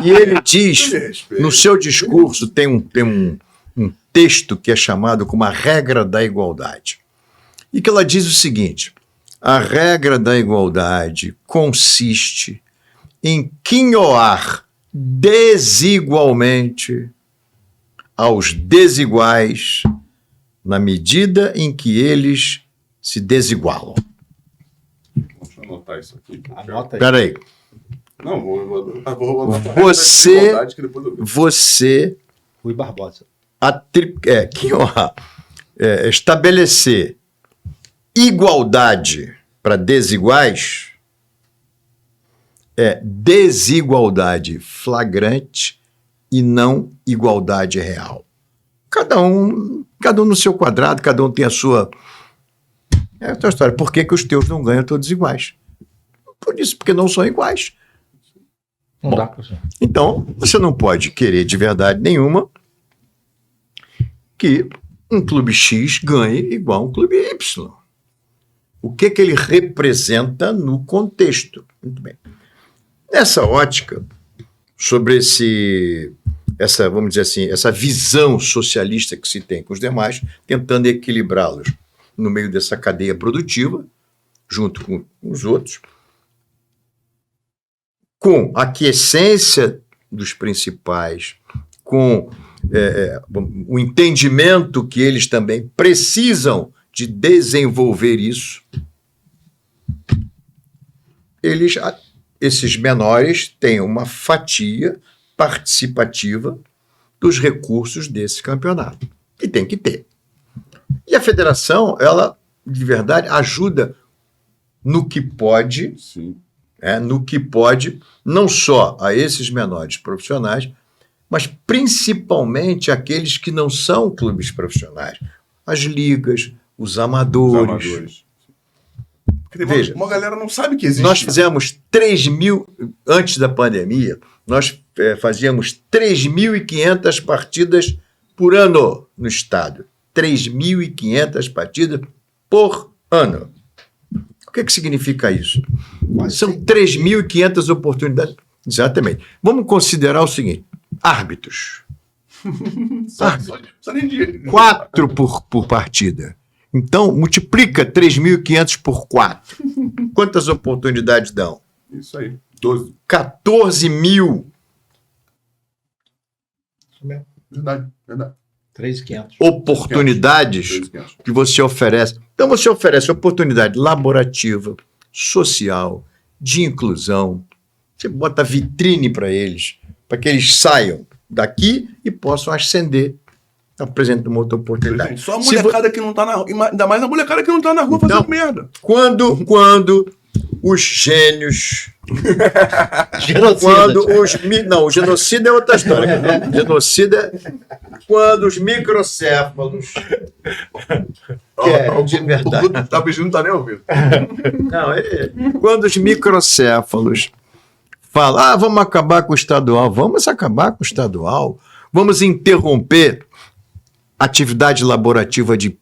Speaker 3: E ele diz, no seu discurso, tem um texto que é chamado como a regra da igualdade. E que ela diz o seguinte: a regra da igualdade consiste em quinhoar desigualmente aos desiguais na medida em que eles se desigualam.
Speaker 2: Deixa eu anotar isso aqui.
Speaker 1: Anota aí.
Speaker 3: Espera aí.
Speaker 2: Não, vou anotar.
Speaker 3: Você
Speaker 1: Rui Barbosa.
Speaker 3: quinhoar, estabelecer igualdade para desiguais é desigualdade flagrante e não igualdade real. Cada um no seu quadrado, cada um tem a sua... É a tua história. Por que os teus não ganham todos iguais? Por isso, porque não são iguais.
Speaker 1: Não dá pra ser.
Speaker 3: Então, você não pode querer de verdade nenhuma que um clube X ganhe igual um clube Y. O que ele representa no contexto. Muito bem. Nessa ótica, sobre essa, vamos dizer assim, essa visão socialista que se tem com os demais, tentando equilibrá-los no meio dessa cadeia produtiva, junto com os outros, com a aquiescência dos principais, com o entendimento que eles também precisam de desenvolver isso, esses menores têm uma fatia participativa dos recursos desse campeonato. E tem que ter. E a federação, ela, de verdade, ajuda no que pode,
Speaker 2: Sim.
Speaker 3: no que pode, não só a esses menores profissionais, mas principalmente aqueles que não são clubes profissionais. As ligas, os amadores.
Speaker 2: Porque tem
Speaker 3: Veja,
Speaker 2: uma galera não sabe que existe.
Speaker 3: Nós fizemos 3.000, antes da pandemia, nós fazíamos 3.500 partidas por ano no estado. 3.500 partidas por ano. O que significa isso? São 3.500 oportunidades. Exatamente. Vamos considerar o seguinte: árbitros.
Speaker 2: Só nem dia.
Speaker 3: 4 por partida. Então, multiplica 3.500 por 4. Quantas oportunidades dão?
Speaker 2: Isso aí. 12.
Speaker 3: 14 mil
Speaker 2: Verdade.
Speaker 1: 3.500.
Speaker 3: oportunidades
Speaker 2: 3.500.
Speaker 3: que você oferece. Então, você oferece oportunidade laborativa, social, de inclusão. Você bota vitrine para eles, para que eles saiam daqui e possam ascender. Apresenta uma outra oportunidade.
Speaker 2: Só a molecada que não tá na rua. Ainda mais a molecada que não tá na rua
Speaker 3: Então,
Speaker 2: fazendo merda.
Speaker 3: Quando os gênios... o genocida é outra história. Genocida é quando os microcéfalos... de verdade.
Speaker 2: O Guto tá pedindo, não tá nem ouvindo.
Speaker 3: Não, quando os microcéfalos falam, vamos acabar com o estadual, vamos acabar com o estadual, vamos interromper a atividade laborativa de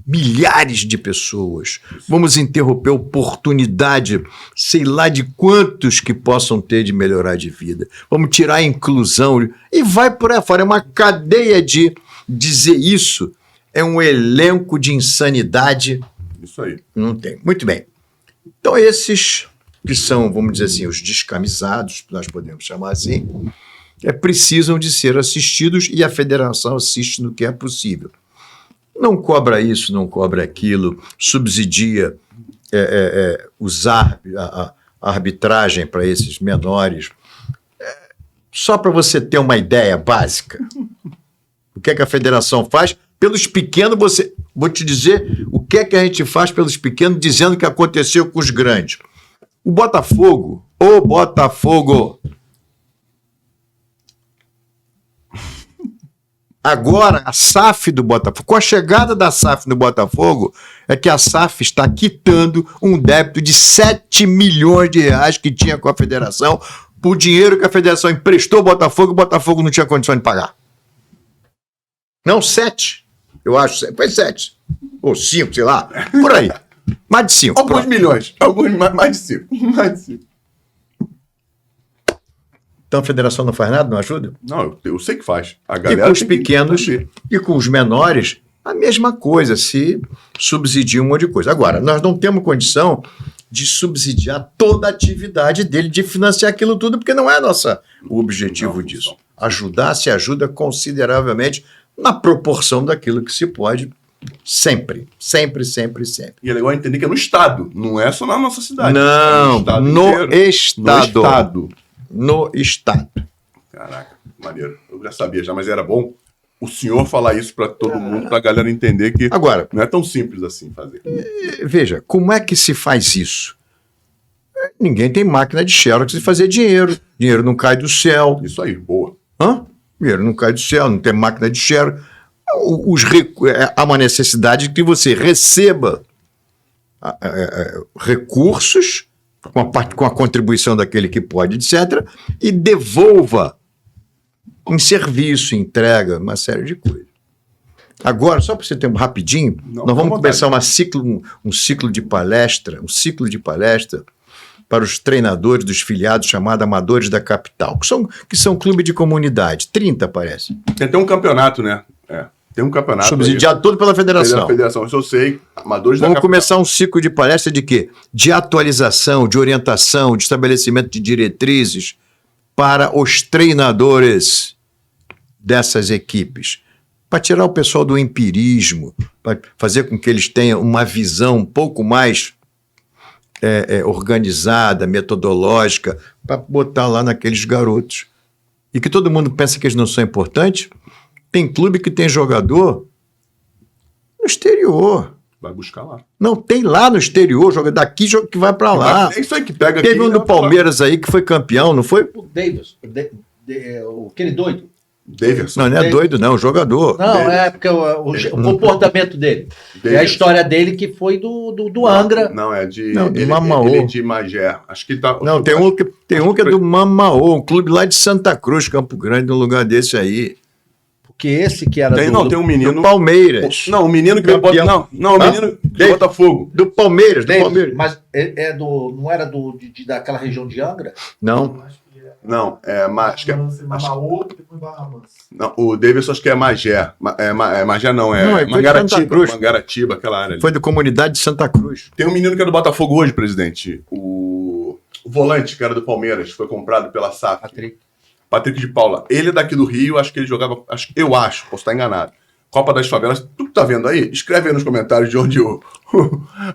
Speaker 3: milhares de pessoas, vamos interromper a oportunidade, sei lá de quantos que possam ter de melhorar de vida, vamos tirar a inclusão, e vai por aí fora, é uma cadeia de dizer isso, é um elenco de insanidade.
Speaker 2: Isso aí.
Speaker 3: Não tem. Muito bem. Então, esses que são, vamos dizer assim, os descamisados, nós podemos chamar assim, precisam de ser assistidos e a federação assiste no que é possível. Não cobra isso, não cobra aquilo, subsidia usar a arbitragem para esses menores. Só para você ter uma ideia básica, o que é que a federação faz? Pelos pequenos, vou te dizer o que é que a gente faz pelos pequenos, dizendo que aconteceu com os grandes. O Botafogo, agora a SAF do Botafogo, com a chegada da SAF no Botafogo, é que a SAF está quitando um débito de 7 milhões de reais que tinha com a federação, por dinheiro que a federação emprestou ao Botafogo, o Botafogo não tinha condição de pagar. Não, 7. Eu acho, foi 7. Ou 5, sei lá. Por aí. Mais de 5.
Speaker 2: Alguns milhões. Mais de 5. Mais de 5.
Speaker 3: Então a federação não faz nada, não ajuda?
Speaker 2: Não, eu sei que faz. A
Speaker 3: E
Speaker 2: galera
Speaker 3: com os
Speaker 2: tem que
Speaker 3: pequenos
Speaker 2: entender.
Speaker 3: e com os menores, a mesma coisa, se subsidia um monte de coisa. Agora, nós não temos condição de subsidiar toda a atividade dele, de financiar aquilo tudo, porque não é o objetivo disso. Ajudar se ajuda consideravelmente na proporção daquilo que se pode, sempre.
Speaker 2: E é legal entender que é no Estado, não é só na nossa cidade.
Speaker 3: Não,
Speaker 2: é
Speaker 3: no Estado.
Speaker 2: No Estado.
Speaker 3: No Estado.
Speaker 2: Caraca, maneiro. Eu já sabia já, mas era bom o senhor falar isso para todo mundo, para a galera entender que
Speaker 3: Agora,
Speaker 2: não é tão simples assim fazer.
Speaker 3: veja, como é que se faz isso? Ninguém tem máquina de Xerox de fazer dinheiro. Dinheiro não cai do céu.
Speaker 2: Isso aí, boa.
Speaker 3: Dinheiro não cai do céu, não tem máquina de Xerox. Há uma necessidade de que você receba recursos com a contribuição daquele que pode, etc., e devolva em serviço, entrega, uma série de coisas. Agora, só para você ter um rapidinho,
Speaker 2: Não,
Speaker 3: nós vamos
Speaker 2: à
Speaker 3: começar um ciclo de palestra para os treinadores dos filiados chamados Amadores da Capital, que são clube de comunidade, 30 parece,
Speaker 2: Tem até um campeonato, né? Tem um campeonato.
Speaker 3: subsidiado todo pela federação.
Speaker 2: Da federação, isso eu sei. Amadores da
Speaker 3: Vamos
Speaker 2: capital.
Speaker 3: começar um ciclo de palestra de quê? De atualização, de orientação, de estabelecimento de diretrizes para os treinadores dessas equipes. Para tirar o pessoal do empirismo, para fazer com que eles tenham uma visão um pouco mais organizada, metodológica, para botar lá naqueles garotos. E que todo mundo pensa que eles não são importantes. Tem clube que tem jogador no exterior.
Speaker 2: Vai buscar lá.
Speaker 3: Não, tem lá no exterior, joga daqui, joga que vai pra lá.
Speaker 2: É isso aí que pega
Speaker 3: Teve
Speaker 2: aqui.
Speaker 3: um do Palmeiras aí que foi campeão, não foi?
Speaker 1: O Davis, aquele doido.
Speaker 2: Davidson.
Speaker 3: Não é doido não, jogador.
Speaker 1: Não, é porque o comportamento dele. É a
Speaker 2: Davidson.
Speaker 1: história dele que foi do Angra.
Speaker 2: Não, é de.
Speaker 3: Não, do
Speaker 2: ele,
Speaker 3: Mamaô.
Speaker 2: ele é de Magé. Acho que tá.
Speaker 3: Não, tem um que é do Mamaô, um clube lá de Santa Cruz, Campo Grande, num lugar desse aí.
Speaker 1: Porque esse que era
Speaker 2: Tem, não, tem um menino.
Speaker 3: Do Palmeiras.
Speaker 2: Não, o menino que
Speaker 3: Campeão.
Speaker 2: Não, o menino do
Speaker 3: David.
Speaker 2: Botafogo.
Speaker 3: Do Palmeiras,
Speaker 1: Davis, mas não era daquela região de Angra?
Speaker 3: Não.
Speaker 2: Não, acho que é.
Speaker 6: Mamaô, depois Barra Mansa.
Speaker 2: Não, o Davidson acho que é Magé. Magé não,
Speaker 3: Não, é coisa de Santa Cruz.
Speaker 2: Mangaratiba, aquela área ali.
Speaker 3: Foi do Comunidade de Santa Cruz.
Speaker 2: Tem um menino que é do Botafogo hoje, presidente. O volante, que era do Palmeiras, foi comprado pela SAF. Patrick de Paula. Ele é daqui do Rio, acho que ele jogava. Eu acho, posso estar enganado. Copa das Favelas. Tu que tá vendo aí? Escreve aí nos comentários de onde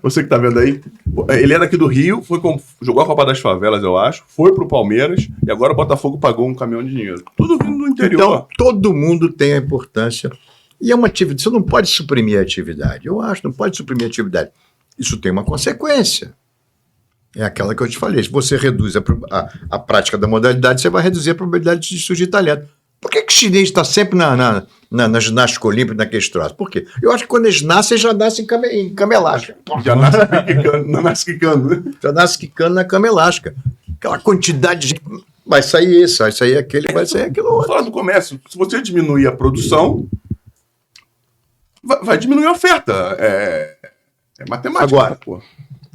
Speaker 2: você que tá vendo aí. Ele é daqui do Rio, jogou a Copa das Favelas, eu acho. Foi pro Palmeiras e agora o Botafogo pagou um caminhão de dinheiro. Tudo vindo do interior.
Speaker 3: Então, todo mundo tem a importância. E é uma atividade. Você não pode suprimir a atividade. Eu acho, não pode suprimir a atividade. Isso tem uma consequência. É aquela que eu te falei. Se você reduz a prática da modalidade, você vai reduzir a probabilidade de surgir talento. Por que o chinês está sempre na ginástica olímpica, naqueles troços? Por quê? Eu acho que quando eles nascem, eles já nascem em cama elástica.
Speaker 2: Já nasce quicando, né?
Speaker 3: Já nasce quicando na cama elástica. Aquela quantidade de gente. Vai sair esse, vai sair aquele, vai sair aquilo outro.
Speaker 2: Fora do comércio, se você diminuir a produção, vai diminuir a oferta. É matemática.
Speaker 3: Agora,
Speaker 2: pô.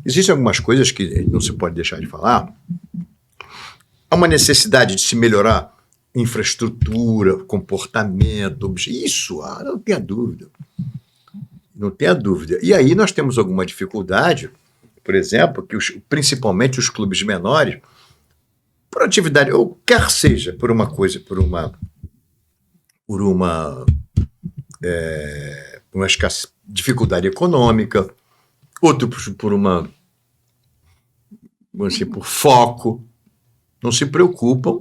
Speaker 3: Existem algumas coisas que não se pode deixar de falar. Há uma necessidade de se melhorar infraestrutura, comportamento, isso, não tenha dúvida. Não tenha dúvida. E aí nós temos alguma dificuldade, por exemplo, que principalmente os clubes menores, por atividade, ou quer seja por uma coisa, por uma dificuldade econômica, outro por uma, vamos dizer, por foco, não se preocupam.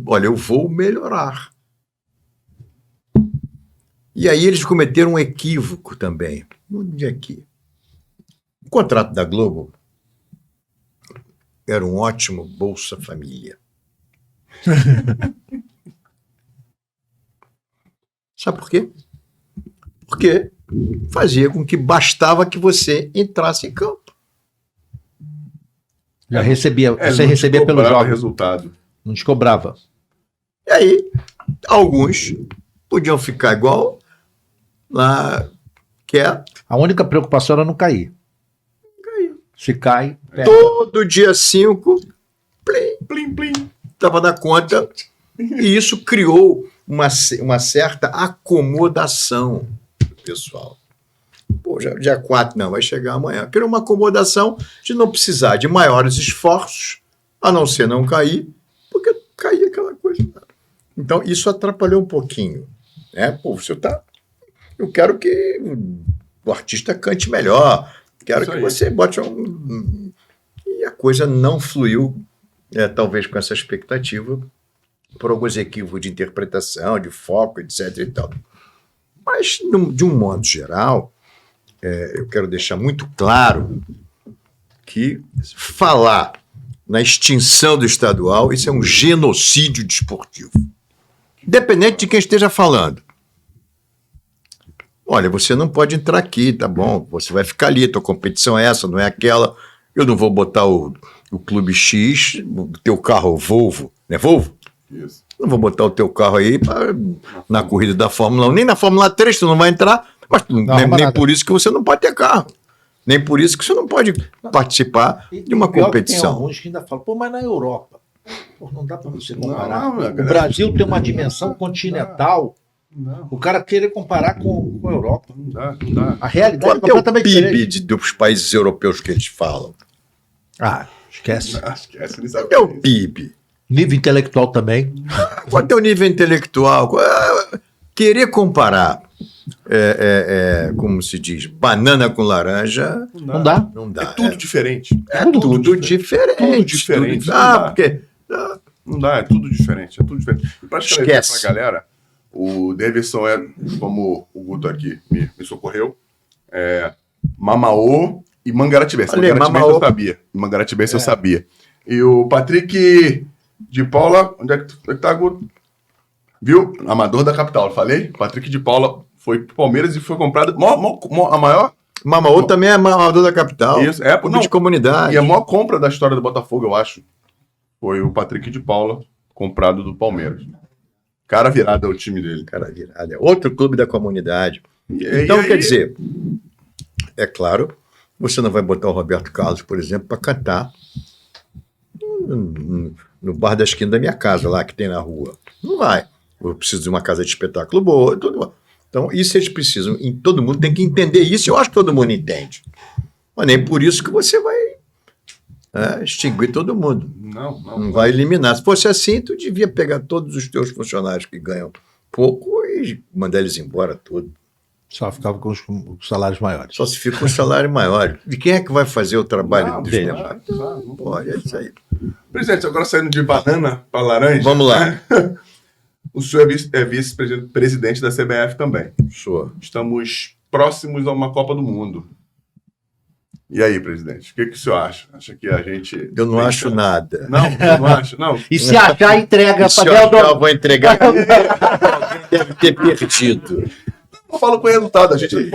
Speaker 3: Olha, eu vou melhorar. E aí eles cometeram um equívoco também. Onde é que? O contrato da Globo era um ótimo Bolsa Família. Sabe por quê? Porque fazia com que bastava que você entrasse em campo.
Speaker 1: Já recebia, você
Speaker 2: não
Speaker 1: recebia
Speaker 2: te
Speaker 1: pelo
Speaker 2: cobrava
Speaker 1: jogo,
Speaker 2: resultado.
Speaker 1: não te cobrava.
Speaker 3: E aí, alguns podiam ficar igual lá, quieto.
Speaker 1: A única preocupação era não cair. Se cai, perde.
Speaker 3: Todo dia 5,
Speaker 2: Plim, plim.
Speaker 3: estava na conta. E isso criou uma certa acomodação, pessoal. Pô, já, dia 4 não, vai chegar amanhã. Criou uma acomodação de não precisar de maiores esforços, a não ser não cair, porque caía aquela coisa. Então, isso atrapalhou um pouquinho. Né? Pô, eu quero que o artista cante melhor, quero
Speaker 2: Isso
Speaker 3: que
Speaker 2: aí.
Speaker 3: você bote E a coisa não fluiu, talvez com essa expectativa, por alguns equívocos de interpretação, de foco, etc. e tal. Mas, de um modo geral, eu quero deixar muito claro que falar na extinção do estadual, isso é um genocídio desportivo. Independente de quem esteja falando. Olha, você não pode entrar aqui, tá bom? Você vai ficar ali, tua competição é essa, não é aquela. Eu não vou botar o Clube X, o teu carro Volvo, não é Volvo?
Speaker 2: Isso.
Speaker 3: Não vou botar o teu carro aí na corrida da Fórmula 1, nem na Fórmula 3 tu não vai entrar, mas nem por isso que você não pode ter carro. Nem por isso que você não pode participar de uma
Speaker 1: Pior que
Speaker 3: competição.
Speaker 1: Tem alguns que ainda falam, pô, mas na Europa, pô, não dá para você comparar.
Speaker 2: Não,
Speaker 1: O Brasil tem uma dimensão continental.
Speaker 2: Não,
Speaker 1: O cara querer comparar com a Europa.
Speaker 2: não dá, não dá.
Speaker 1: A realidade
Speaker 3: Quanto
Speaker 1: é
Speaker 3: é o
Speaker 1: completamente
Speaker 3: PIB
Speaker 1: diferente.
Speaker 3: dos países europeus que eles falam?
Speaker 1: Ah, esquece.
Speaker 2: Esquece, nem sabe
Speaker 3: Quanto é o PIB?
Speaker 1: Nível intelectual também.
Speaker 3: Quanto é o nível intelectual? Querer comparar, como se diz, banana com laranja,
Speaker 1: Não dá.
Speaker 3: não dá.
Speaker 2: É tudo diferente.
Speaker 3: É tudo diferente.
Speaker 2: Tudo diferente.
Speaker 3: Tudo-
Speaker 2: Não dá.
Speaker 3: porque
Speaker 2: Não dá, é tudo diferente. É tudo diferente. E pra esclarecer
Speaker 3: Esquece.
Speaker 2: pra galera, o Davidson é, como o Guto aqui me socorreu, Mamaô e Mangaratibense.
Speaker 3: Olha aí,
Speaker 2: Mangaratibense
Speaker 3: Mamaô.
Speaker 2: eu sabia. Mangaratibense eu sabia. E o Patrick de Paula, onde é que tá, Guto? Viu? Amador da capital, eu falei? Patrick de Paula foi pro Palmeiras e foi comprado. A maior.
Speaker 3: Mamaô também é amador da capital.
Speaker 2: Isso, é,
Speaker 3: Clube
Speaker 2: não,
Speaker 3: de comunidade.
Speaker 2: E a maior compra da história do Botafogo, eu acho, foi o Patrick de Paula, comprado do Palmeiras. Cara virado é o time dele.
Speaker 3: Cara, virado. É outro clube da comunidade.
Speaker 2: E
Speaker 3: Então,
Speaker 2: aí-
Speaker 3: quer dizer, é claro, você não vai botar o Roberto Carlos, por exemplo, para cantar no bar da esquina da minha casa, lá que tem na rua. Não vai. Eu preciso de uma casa de espetáculo boa, tudo. Então, isso eles precisam. E todo mundo tem que entender isso. Eu acho que todo mundo entende. Mas nem por isso que você vai extinguir todo mundo. Não vai eliminar. Se fosse assim, tu devia pegar todos os teus funcionários que ganham pouco e mandar eles embora tudo.
Speaker 1: Só ficava com os salários maiores.
Speaker 3: Só se fica um salário maior. De quem é que vai fazer o trabalho
Speaker 2: Não,
Speaker 3: dos
Speaker 2: não,
Speaker 3: demais?
Speaker 2: não
Speaker 3: Pode, é isso aí.
Speaker 2: Presidente, agora saindo de banana para laranja.
Speaker 3: Vamos lá.
Speaker 2: O senhor é vice-presidente da CBF também.
Speaker 3: Sou.
Speaker 2: Estamos próximos a uma Copa do Mundo. E aí, presidente, o que o senhor acha? Acha que a gente.
Speaker 3: Eu não acho nada.
Speaker 2: Não, eu não acho, não.
Speaker 1: E se achar, entrega
Speaker 3: Se
Speaker 1: para
Speaker 3: eu
Speaker 1: Deus.
Speaker 3: achar, eu vou entregar. Alguém deve ter perdido.
Speaker 2: Eu falo com o resultado. A gente,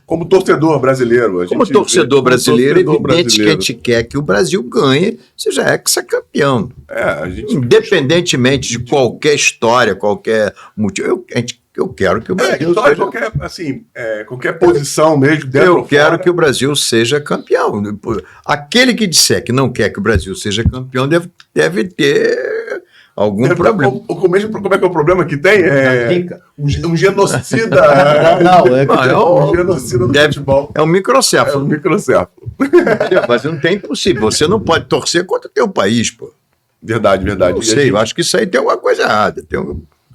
Speaker 2: como torcedor brasileiro.
Speaker 3: Como torcedor brasileiro, é evidente que a gente quer que o Brasil ganhe, seja hexacampeão.
Speaker 2: A gente.
Speaker 3: Independentemente de qualquer história, qualquer motivo. Eu quero que o Brasil
Speaker 2: História,
Speaker 3: seja...
Speaker 2: qualquer posição mesmo dentro
Speaker 3: Eu
Speaker 2: ou
Speaker 3: quero
Speaker 2: fora.
Speaker 3: que o Brasil seja campeão. Aquele que disser que não quer que o Brasil seja campeão deve ter algum problema.
Speaker 2: Como é que é o problema que tem?
Speaker 1: Fica.
Speaker 2: Um genocida.
Speaker 3: Não,
Speaker 2: um genocida do
Speaker 3: deve-
Speaker 2: futebol.
Speaker 3: É um
Speaker 2: É um
Speaker 3: microcéfalo.
Speaker 2: microcéfalo.
Speaker 3: Mas não tem impossível. Você não pode torcer contra o teu país, pô.
Speaker 2: Verdade.
Speaker 3: Não sei, eu acho que isso aí tem alguma coisa errada.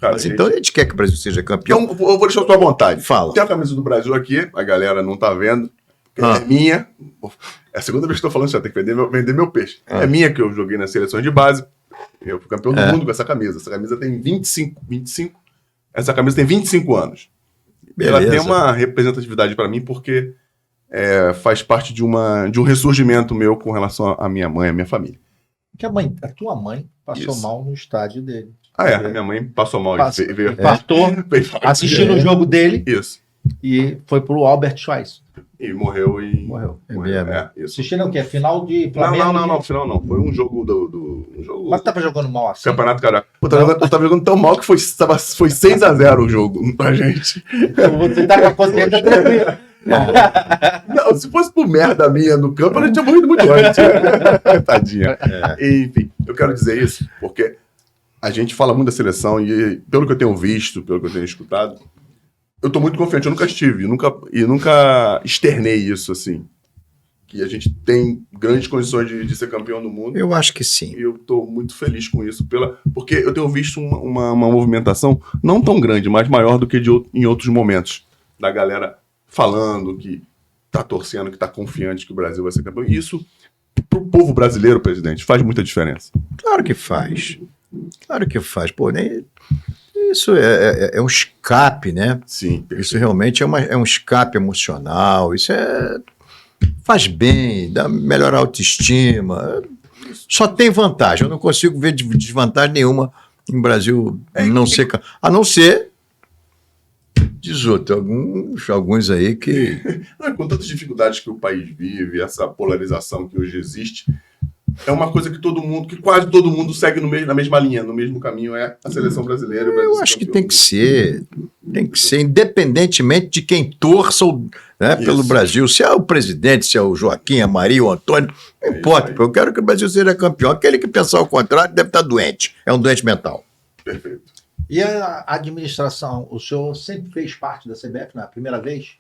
Speaker 2: Cara,
Speaker 3: Mas então a gente quer que o Brasil seja campeão.
Speaker 2: Então, eu vou deixar a tua vontade.
Speaker 3: Fala.
Speaker 2: Tem a camisa do Brasil aqui, a galera não tá vendo. É minha. É a segunda vez que eu tô falando isso, eu tenho que vender meu peixe. É minha que eu joguei nas seleções de base. Eu fui campeão do mundo com essa camisa. Essa camisa tem 25. Essa camisa tem 25 anos.
Speaker 3: Beleza.
Speaker 2: Ela tem uma representatividade para mim porque faz parte de um ressurgimento meu com relação à minha mãe, à minha família.
Speaker 1: Que a tua mãe passou
Speaker 2: Isso.
Speaker 1: mal no estádio dele.
Speaker 2: A minha mãe passou mal. Veio-
Speaker 1: Infartou, assistindo o jogo dele
Speaker 2: Isso.
Speaker 1: e foi pro Albert Schweitzer.
Speaker 2: E morreu
Speaker 1: Morreu.
Speaker 3: É mesmo.
Speaker 2: Isso.
Speaker 1: Assistindo o quê? Final de Flamengo?
Speaker 2: Não, final não. Foi um jogo um jogo.
Speaker 1: Mas tava jogando mal assim.
Speaker 2: Campeonato Carioca. Eu tava jogando tão mal que foi 6-0 o jogo pra gente.
Speaker 1: Você tá com a consciência tranquila.
Speaker 2: Não, se fosse por merda minha no campo, a gente tinha morrido muito antes. Tadinha. Enfim, eu quero dizer isso porque a gente fala muito da seleção e, pelo que eu tenho visto, pelo que eu tenho escutado, eu tô muito confiante. Eu nunca estive, nunca externei isso assim. Que a gente tem grandes condições de ser campeão do mundo.
Speaker 3: Eu acho que sim.
Speaker 2: E eu estou muito feliz com isso, porque eu tenho visto uma movimentação não tão grande, mas maior do que em outros momentos. Da galera falando que está torcendo, que está confiante que o Brasil vai ser campeão. E isso, para o povo brasileiro, presidente, faz muita diferença.
Speaker 3: Claro que faz. Claro que faz. Pô, isso é um escape, né?
Speaker 2: Sim.
Speaker 3: Isso realmente é um escape emocional. Isso faz bem, melhora a autoestima. Só tem vantagem. Eu não consigo ver desvantagem nenhuma em Brasil não ser... A não ser, diz outro, alguns aí que...
Speaker 2: Com tantas dificuldades que o país vive, essa polarização que hoje existe, é uma coisa que quase todo mundo segue na mesma linha, no mesmo caminho, é a seleção brasileira.
Speaker 3: Eu acho que tem que ser, independentemente de quem torça pelo Brasil. Se é o presidente, se é o Joaquim, a Maria, o Antônio, não importa. Eu quero que o Brasil seja campeão. Aquele que pensar o contrário deve estar doente. É um doente mental.
Speaker 2: Perfeito.
Speaker 1: E a administração, o senhor sempre fez parte da CBF na primeira vez?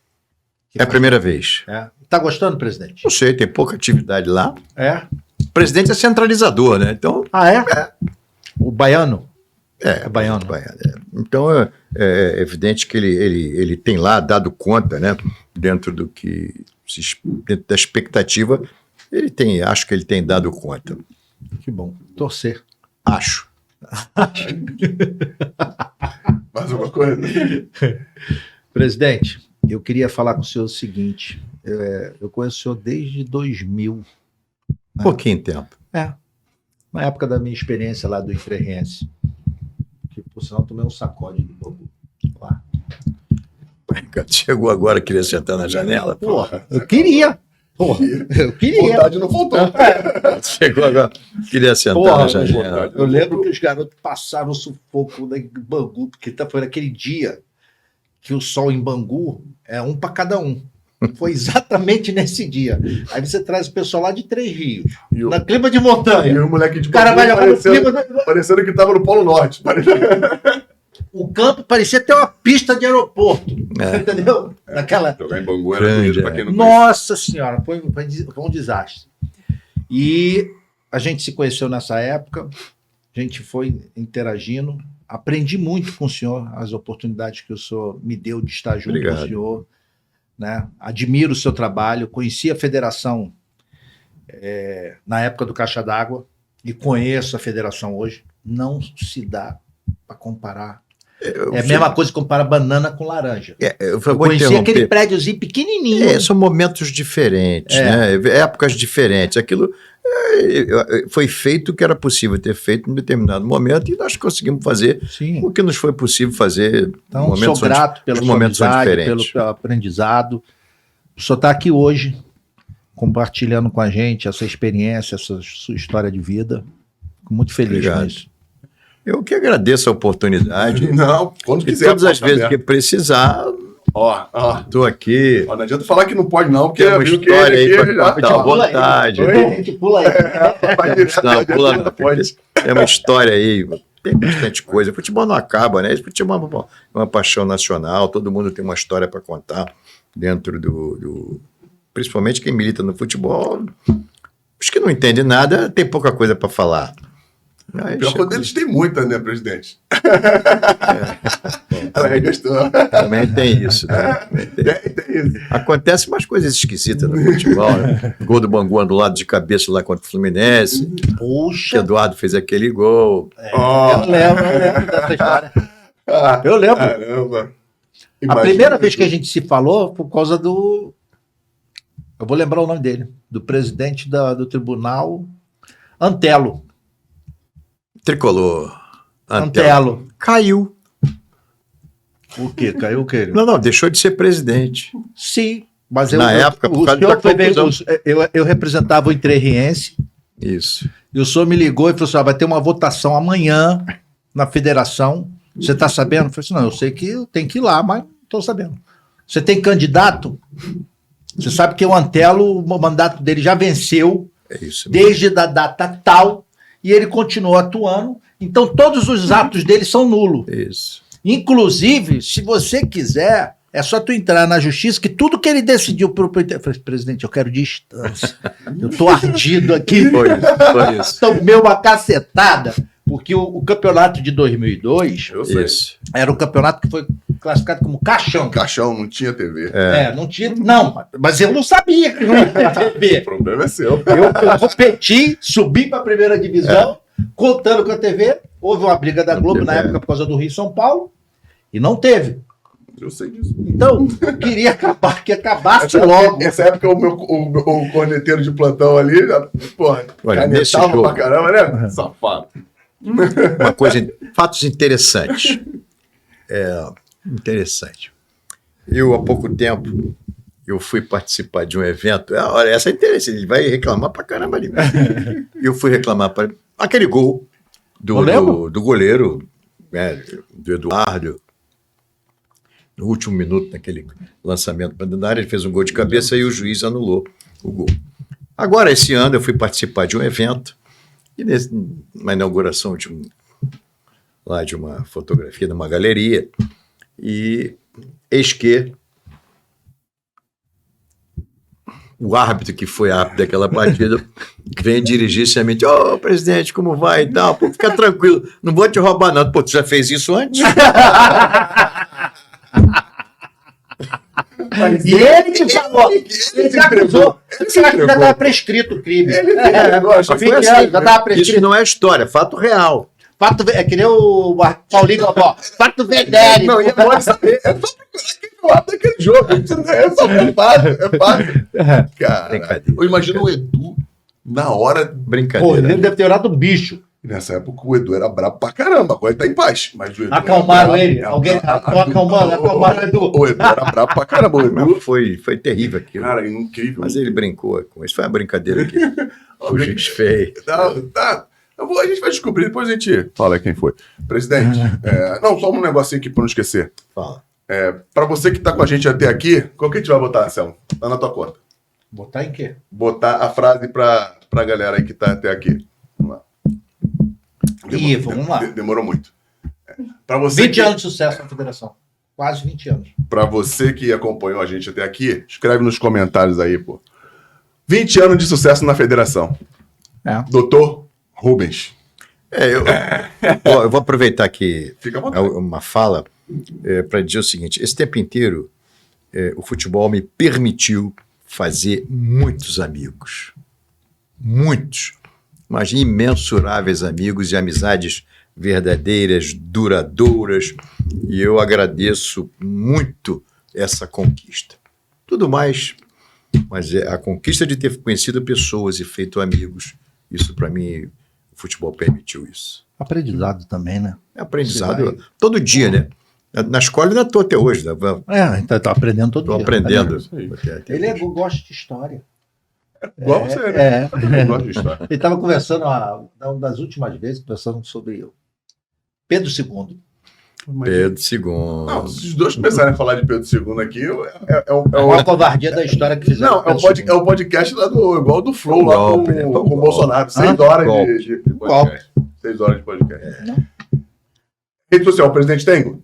Speaker 3: É a primeira vez.
Speaker 1: Tá gostando, presidente?
Speaker 3: Não sei, tem pouca atividade lá.
Speaker 1: O
Speaker 3: presidente é centralizador, né? Então,
Speaker 1: O baiano?
Speaker 3: É
Speaker 1: baiano.
Speaker 3: Então, é evidente que ele tem lá dado conta, né? Dentro da expectativa, acho que ele tem dado conta.
Speaker 1: Que bom. Torcer.
Speaker 3: Acho.
Speaker 2: Mais alguma coisa?
Speaker 1: Presidente, eu queria falar com o senhor o seguinte. Eu conheço o senhor desde 2000.
Speaker 3: Pouquinho tempo.
Speaker 1: Na época da minha experiência lá do Entrerrense. Que, por sinal, tomei um sacode de bobo lá.
Speaker 3: Chegou agora, queria sentar na janela.
Speaker 1: Porra, eu queria. Eu queria.
Speaker 2: Vontade não faltou.
Speaker 3: Chegou agora, queria sentar na janela.
Speaker 1: Eu lembro que os garotos passaram o sufoco em Bangu, porque foi naquele dia que o sol em Bangu é um para cada um. Foi exatamente nesse dia. Aí você traz o pessoal lá de Três Rios, na clima de montanha.
Speaker 2: E o moleque de
Speaker 1: O cara vai jogar no clima.
Speaker 2: parecendo que estava no Polo Norte.
Speaker 1: O campo parecia ter uma pista de aeroporto. Entendeu? Naquela.
Speaker 2: Jogar em Bangu era bonito, pra quem não conhece.
Speaker 1: Nossa Senhora, foi um desastre. E a gente se conheceu nessa época, a gente foi interagindo, aprendi muito com o senhor, as oportunidades que o senhor me deu de estar junto com o senhor. Né? Admiro o seu trabalho, conheci a federação na época do Caixa d'Água e conheço a federação hoje. Não se dá para comparar. É a mesma coisa que comparar banana com laranja.
Speaker 3: Eu
Speaker 1: conheci aquele prédiozinho pequenininho.
Speaker 3: São momentos diferentes, né? Épocas diferentes. Aquilo foi feito o que era possível ter feito em determinado momento e nós conseguimos fazer o que nos foi possível fazer.
Speaker 1: Então, sou grato pela sua amizade, pelo aprendizado. O senhor está aqui hoje compartilhando com a gente essa experiência, essa sua história de vida. Fico muito feliz com isso.
Speaker 3: Eu que agradeço a oportunidade.
Speaker 2: Não, quando quiser.
Speaker 3: Todas as vezes que precisar, estou aqui.
Speaker 2: Não adianta falar que não pode, não, porque
Speaker 3: é uma história aí para dar à vontade.
Speaker 1: A gente pula aí.
Speaker 3: Não, pula não. Pode. É uma história aí. Tem bastante coisa. O futebol não acaba, né? O futebol é uma paixão nacional. Todo mundo tem uma história para contar dentro do. Principalmente quem milita no futebol. Os que não entendem nada tem pouca coisa para falar.
Speaker 2: Pior deles tem muita, né, presidente? Ela gostou.
Speaker 3: Também tem isso. Né?
Speaker 2: Tem isso.
Speaker 3: Acontece umas coisas esquisitas no futebol. Né? Gol do Bangu do lado de cabeça lá contra o Fluminense.
Speaker 1: Puxa.
Speaker 3: Que Eduardo fez aquele gol.
Speaker 1: Eu lembro dessa história. Eu lembro.
Speaker 2: Caramba.
Speaker 1: A primeira vez que a gente se falou por causa do... Eu vou lembrar o nome dele. Do presidente do tribunal, Antelo.
Speaker 3: Tricolor.
Speaker 1: Antelo.
Speaker 3: Caiu.
Speaker 1: O quê? Caiu o quê?
Speaker 3: Não, deixou de ser presidente.
Speaker 1: Sim. Mas
Speaker 3: na época, por causa da confusão.
Speaker 1: Eu representava o Entrerriense.
Speaker 3: Isso.
Speaker 1: E o senhor me ligou e falou assim, vai ter uma votação amanhã na federação. Você está sabendo? Eu falei assim, não, eu sei que eu tenho que ir lá, mas não estou sabendo. Você tem candidato? Você sabe que o Antelo, o mandato dele já venceu.
Speaker 3: É isso mesmo.
Speaker 1: Desde a data tal, e ele continuou atuando. Então, todos os atos dele são nulos.
Speaker 3: Isso.
Speaker 1: Inclusive, se você quiser, é só tu entrar na justiça, que tudo que ele decidiu pro presidente, eu quero distância. Eu tô ardido aqui.
Speaker 3: Foi isso.
Speaker 1: Tomei uma cacetada, porque o campeonato de 2002 era um campeonato que foi classificado como caixão.
Speaker 2: Caixão, não tinha TV.
Speaker 1: Não tinha. Não, mas eu não sabia que não tinha TV.
Speaker 2: O problema é seu.
Speaker 1: Eu competi, subi para a primeira divisão, contando com a TV. Houve uma briga da Globo na época por causa do Rio e São Paulo, e não teve.
Speaker 2: Eu sei disso.
Speaker 1: Então, eu queria que acabasse logo.
Speaker 2: Nessa época, o corneteiro de plantão ali, porra, canetava pra caramba, né? Safado.
Speaker 3: Uma coisa, fatos interessantes. Interessante. Eu, há pouco tempo, eu fui participar de um evento. Olha, essa é interessante, ele vai reclamar pra caramba ali. Eu fui reclamar para aquele gol do goleiro, né, do Eduardo, no último minuto, naquele lançamento para dentro da área, ele fez um gol de cabeça e o juiz anulou o gol. Agora, esse ano, eu fui participar de um evento, e uma inauguração de uma fotografia, de uma galeria, e eis que o árbitro, que foi árbitro daquela partida, vem dirigir-se a mim, ô, presidente, como vai e tal? Pô, fica tranquilo, não vou te roubar nada. Pô, tu já fez isso antes?
Speaker 1: E ele te falou. Ele te acusou. Você acha que já estava prescrito o crime.
Speaker 3: Só foi assim,
Speaker 1: já estava prescrito.
Speaker 3: isso não é história, é fato real.
Speaker 1: Fato, é que nem o Paulinho Gogó. Fato vedere.
Speaker 2: Não, e é bom saber. É só procurar quem foi o árbitro daquele jogo. É só fácil. É fácil. Cara,
Speaker 3: Brincadeira.
Speaker 2: eu imagino o Edu na hora.
Speaker 1: Pô,
Speaker 3: Brincadeira.
Speaker 1: ele deve ter orado um bicho.
Speaker 2: Nessa época o Edu era brabo pra caramba, agora ele tá em paz. Mas o Edu
Speaker 1: Acalmaram
Speaker 2: era
Speaker 1: ele.
Speaker 2: brabo.
Speaker 1: Alguém acalmaram o Edu.
Speaker 2: O Edu era brabo pra caramba. O Edu,
Speaker 3: Não, foi terrível aquilo.
Speaker 2: cara, incrível.
Speaker 3: Mas ele brincou com isso. Foi uma brincadeira que o juiz fez.
Speaker 2: Tá. A gente vai descobrir, depois a gente fala quem foi. Presidente, não, só um negocinho aqui pra não esquecer.
Speaker 3: Fala.
Speaker 2: Pra você que tá com a gente até aqui, qual que a gente vai botar, Anselmo? Tá na tua conta.
Speaker 1: Botar em quê?
Speaker 2: Botar a frase pra galera aí que tá até aqui. Vamos lá.
Speaker 1: Vamos lá.
Speaker 2: Demorou muito. Pra você
Speaker 1: 20
Speaker 2: que,
Speaker 1: anos de sucesso na federação. Quase 20 anos.
Speaker 2: pra você que acompanhou a gente até aqui, escreve nos comentários aí, pô. 20 anos de sucesso na federação. Doutor Rubens.
Speaker 3: Eu vou aproveitar que
Speaker 2: Fica à vontade.
Speaker 3: uma fala para dizer o seguinte: esse tempo inteiro o futebol me permitiu fazer muitos amigos. Muitos. Mas imensuráveis amigos e amizades verdadeiras, duradouras. E eu agradeço muito essa conquista. Tudo mais, mas a conquista de ter conhecido pessoas e feito amigos, isso para mim, o futebol permitiu isso.
Speaker 1: Aprendizado também, né?
Speaker 3: É aprendizado todo dia, né? Na escola eu ainda estou até hoje.
Speaker 1: Então tá aprendendo todo
Speaker 3: Estou
Speaker 1: dia.
Speaker 3: aprendendo.
Speaker 1: Ele gosta de história.
Speaker 2: Igual você, né? Eu gosto de história.
Speaker 1: Ele estava conversando, uma das últimas vezes, conversando sobre Pedro II.
Speaker 3: Pedro II.
Speaker 2: Não, se os dois começarem a falar de Pedro II aqui,
Speaker 1: É uma covardia da história que fizeram.
Speaker 2: Não, é o podcast lá igual do Flow, lá
Speaker 3: Golpe, né?
Speaker 2: com o Bolsonaro. 6 horas
Speaker 3: Golpe.
Speaker 2: de podcast. 6 horas de podcast. Rede social, o presidente tem?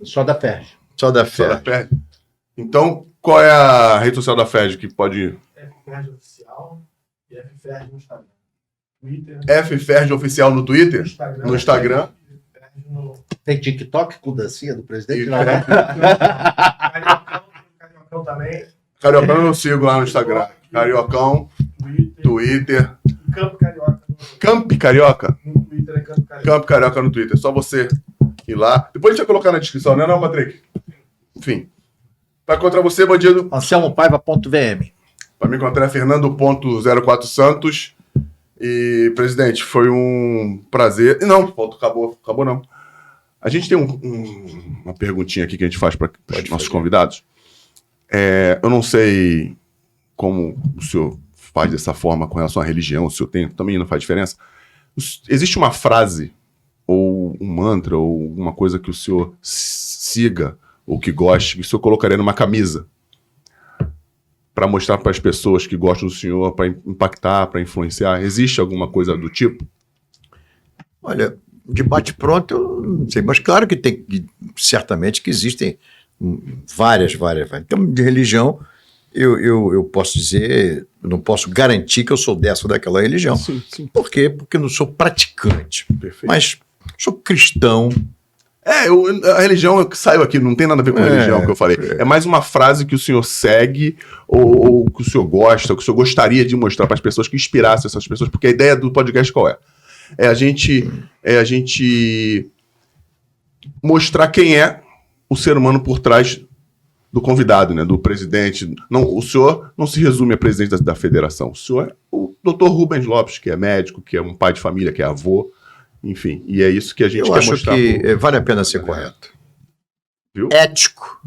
Speaker 1: Só da FERJ.
Speaker 3: Só da
Speaker 2: Só da
Speaker 3: fé.
Speaker 2: FED. Então, qual é a rede social da FED que pode...
Speaker 6: FFERJ Oficial e FFERJ no Instagram. Twitter.
Speaker 2: FFERJ Oficial no Twitter? No Instagram.
Speaker 6: FFERJ no
Speaker 1: Tem TikTok com dancinha do presidente?
Speaker 2: E-
Speaker 1: Não, né?
Speaker 6: Cariocão também.
Speaker 2: Cariocão eu sigo lá no Instagram. Cariocão, Twitter.
Speaker 6: E Campo Carioca
Speaker 2: Camp Carioca?
Speaker 6: no Twitter é Campo Carioca.
Speaker 2: Camp Carioca no Twitter. Só você ir lá. Depois a gente vai colocar na descrição, né, não, Patrick? Enfim. Para encontrar você, bandido,
Speaker 1: AnselmoPaiva.vm.
Speaker 2: para me encontrar é Fernando.04 Santos. E, presidente, foi um prazer. E não, acabou não. A gente tem uma perguntinha aqui que a gente faz para os nossos convidados. Eu não sei como o senhor faz dessa forma com relação à religião, o senhor também não faz diferença. Existe uma frase, ou um mantra, ou alguma coisa que o senhor siga, ou que goste, que o senhor colocaria numa camisa para mostrar para as pessoas que gostam do senhor, para impactar, para influenciar? Existe alguma coisa do tipo?
Speaker 3: Olha, de bate-pronto, eu não sei, mas claro que tem, certamente que existem várias. Então, de religião, eu posso dizer, eu não posso garantir que eu sou dessa ou daquela religião.
Speaker 2: Sim.
Speaker 3: Por quê? Porque eu não sou praticante,
Speaker 2: Perfeito.
Speaker 3: mas sou cristão.
Speaker 2: A religião que saiu aqui, não tem nada a ver com a religião que eu falei. É mais uma frase que o senhor segue, ou que o senhor gosta, ou que o senhor gostaria de mostrar para as pessoas, que inspirasse essas pessoas, porque a ideia do podcast qual é? É a gente mostrar quem é o ser humano por trás do convidado, né, do presidente. Não, o senhor não se resume a presidente da federação. O senhor é o Dr. Rubens Lopes, que é médico, que é um pai de família, que é avô, enfim. E é isso que a gente
Speaker 3: Eu
Speaker 2: quer
Speaker 3: acho
Speaker 2: mostrar.
Speaker 3: que vale a pena ser correto.
Speaker 2: Viu?
Speaker 3: Ético,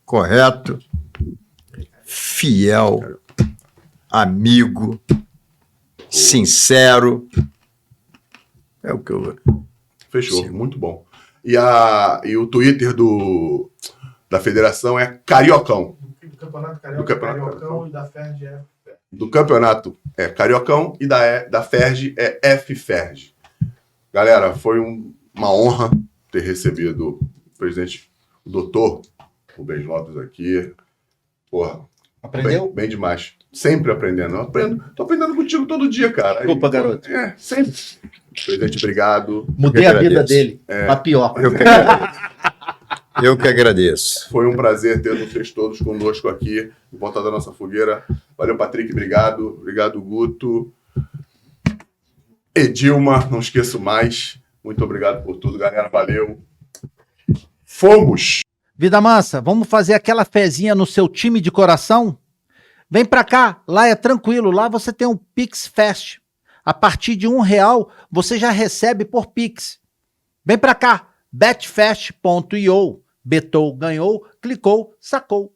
Speaker 3: correto, fiel, amigo, sincero. É o que eu...
Speaker 2: Fechou,
Speaker 3: Sim.
Speaker 2: muito bom. E o Twitter da federação é Cariocão.
Speaker 6: Do Campeonato Carioca,
Speaker 2: Do Campeonato
Speaker 6: Cariocão e da Ferdi é.
Speaker 2: Do campeonato é Cariocão e da Ferg é FFerg. Galera, foi uma honra ter recebido o presidente, o doutor Rubens Lopes aqui. Porra,
Speaker 1: Aprendeu?
Speaker 2: bem demais. Sempre aprendendo. Tô aprendendo contigo todo dia, cara.
Speaker 1: Desculpa, garoto.
Speaker 2: Sempre. Presidente, obrigado.
Speaker 1: Mudei
Speaker 3: Eu
Speaker 1: a
Speaker 3: que
Speaker 1: vida
Speaker 3: agradeço.
Speaker 1: dele. Pra pior.
Speaker 3: Eu que agradeço.
Speaker 2: Foi um prazer ter vocês todos conosco aqui, em volta da nossa fogueira. Valeu, Patrick, obrigado. Obrigado, Guto. Edilma, não esqueço mais. Muito obrigado por tudo, galera. Valeu. Fomos!
Speaker 1: Vida mansa, vamos fazer aquela fezinha no seu time de coração? Vem pra cá, lá é tranquilo, lá você tem um Pix Fest. A partir de R$1 você já recebe por Pix. Vem pra cá, betfest.io. Betou, ganhou, clicou, sacou.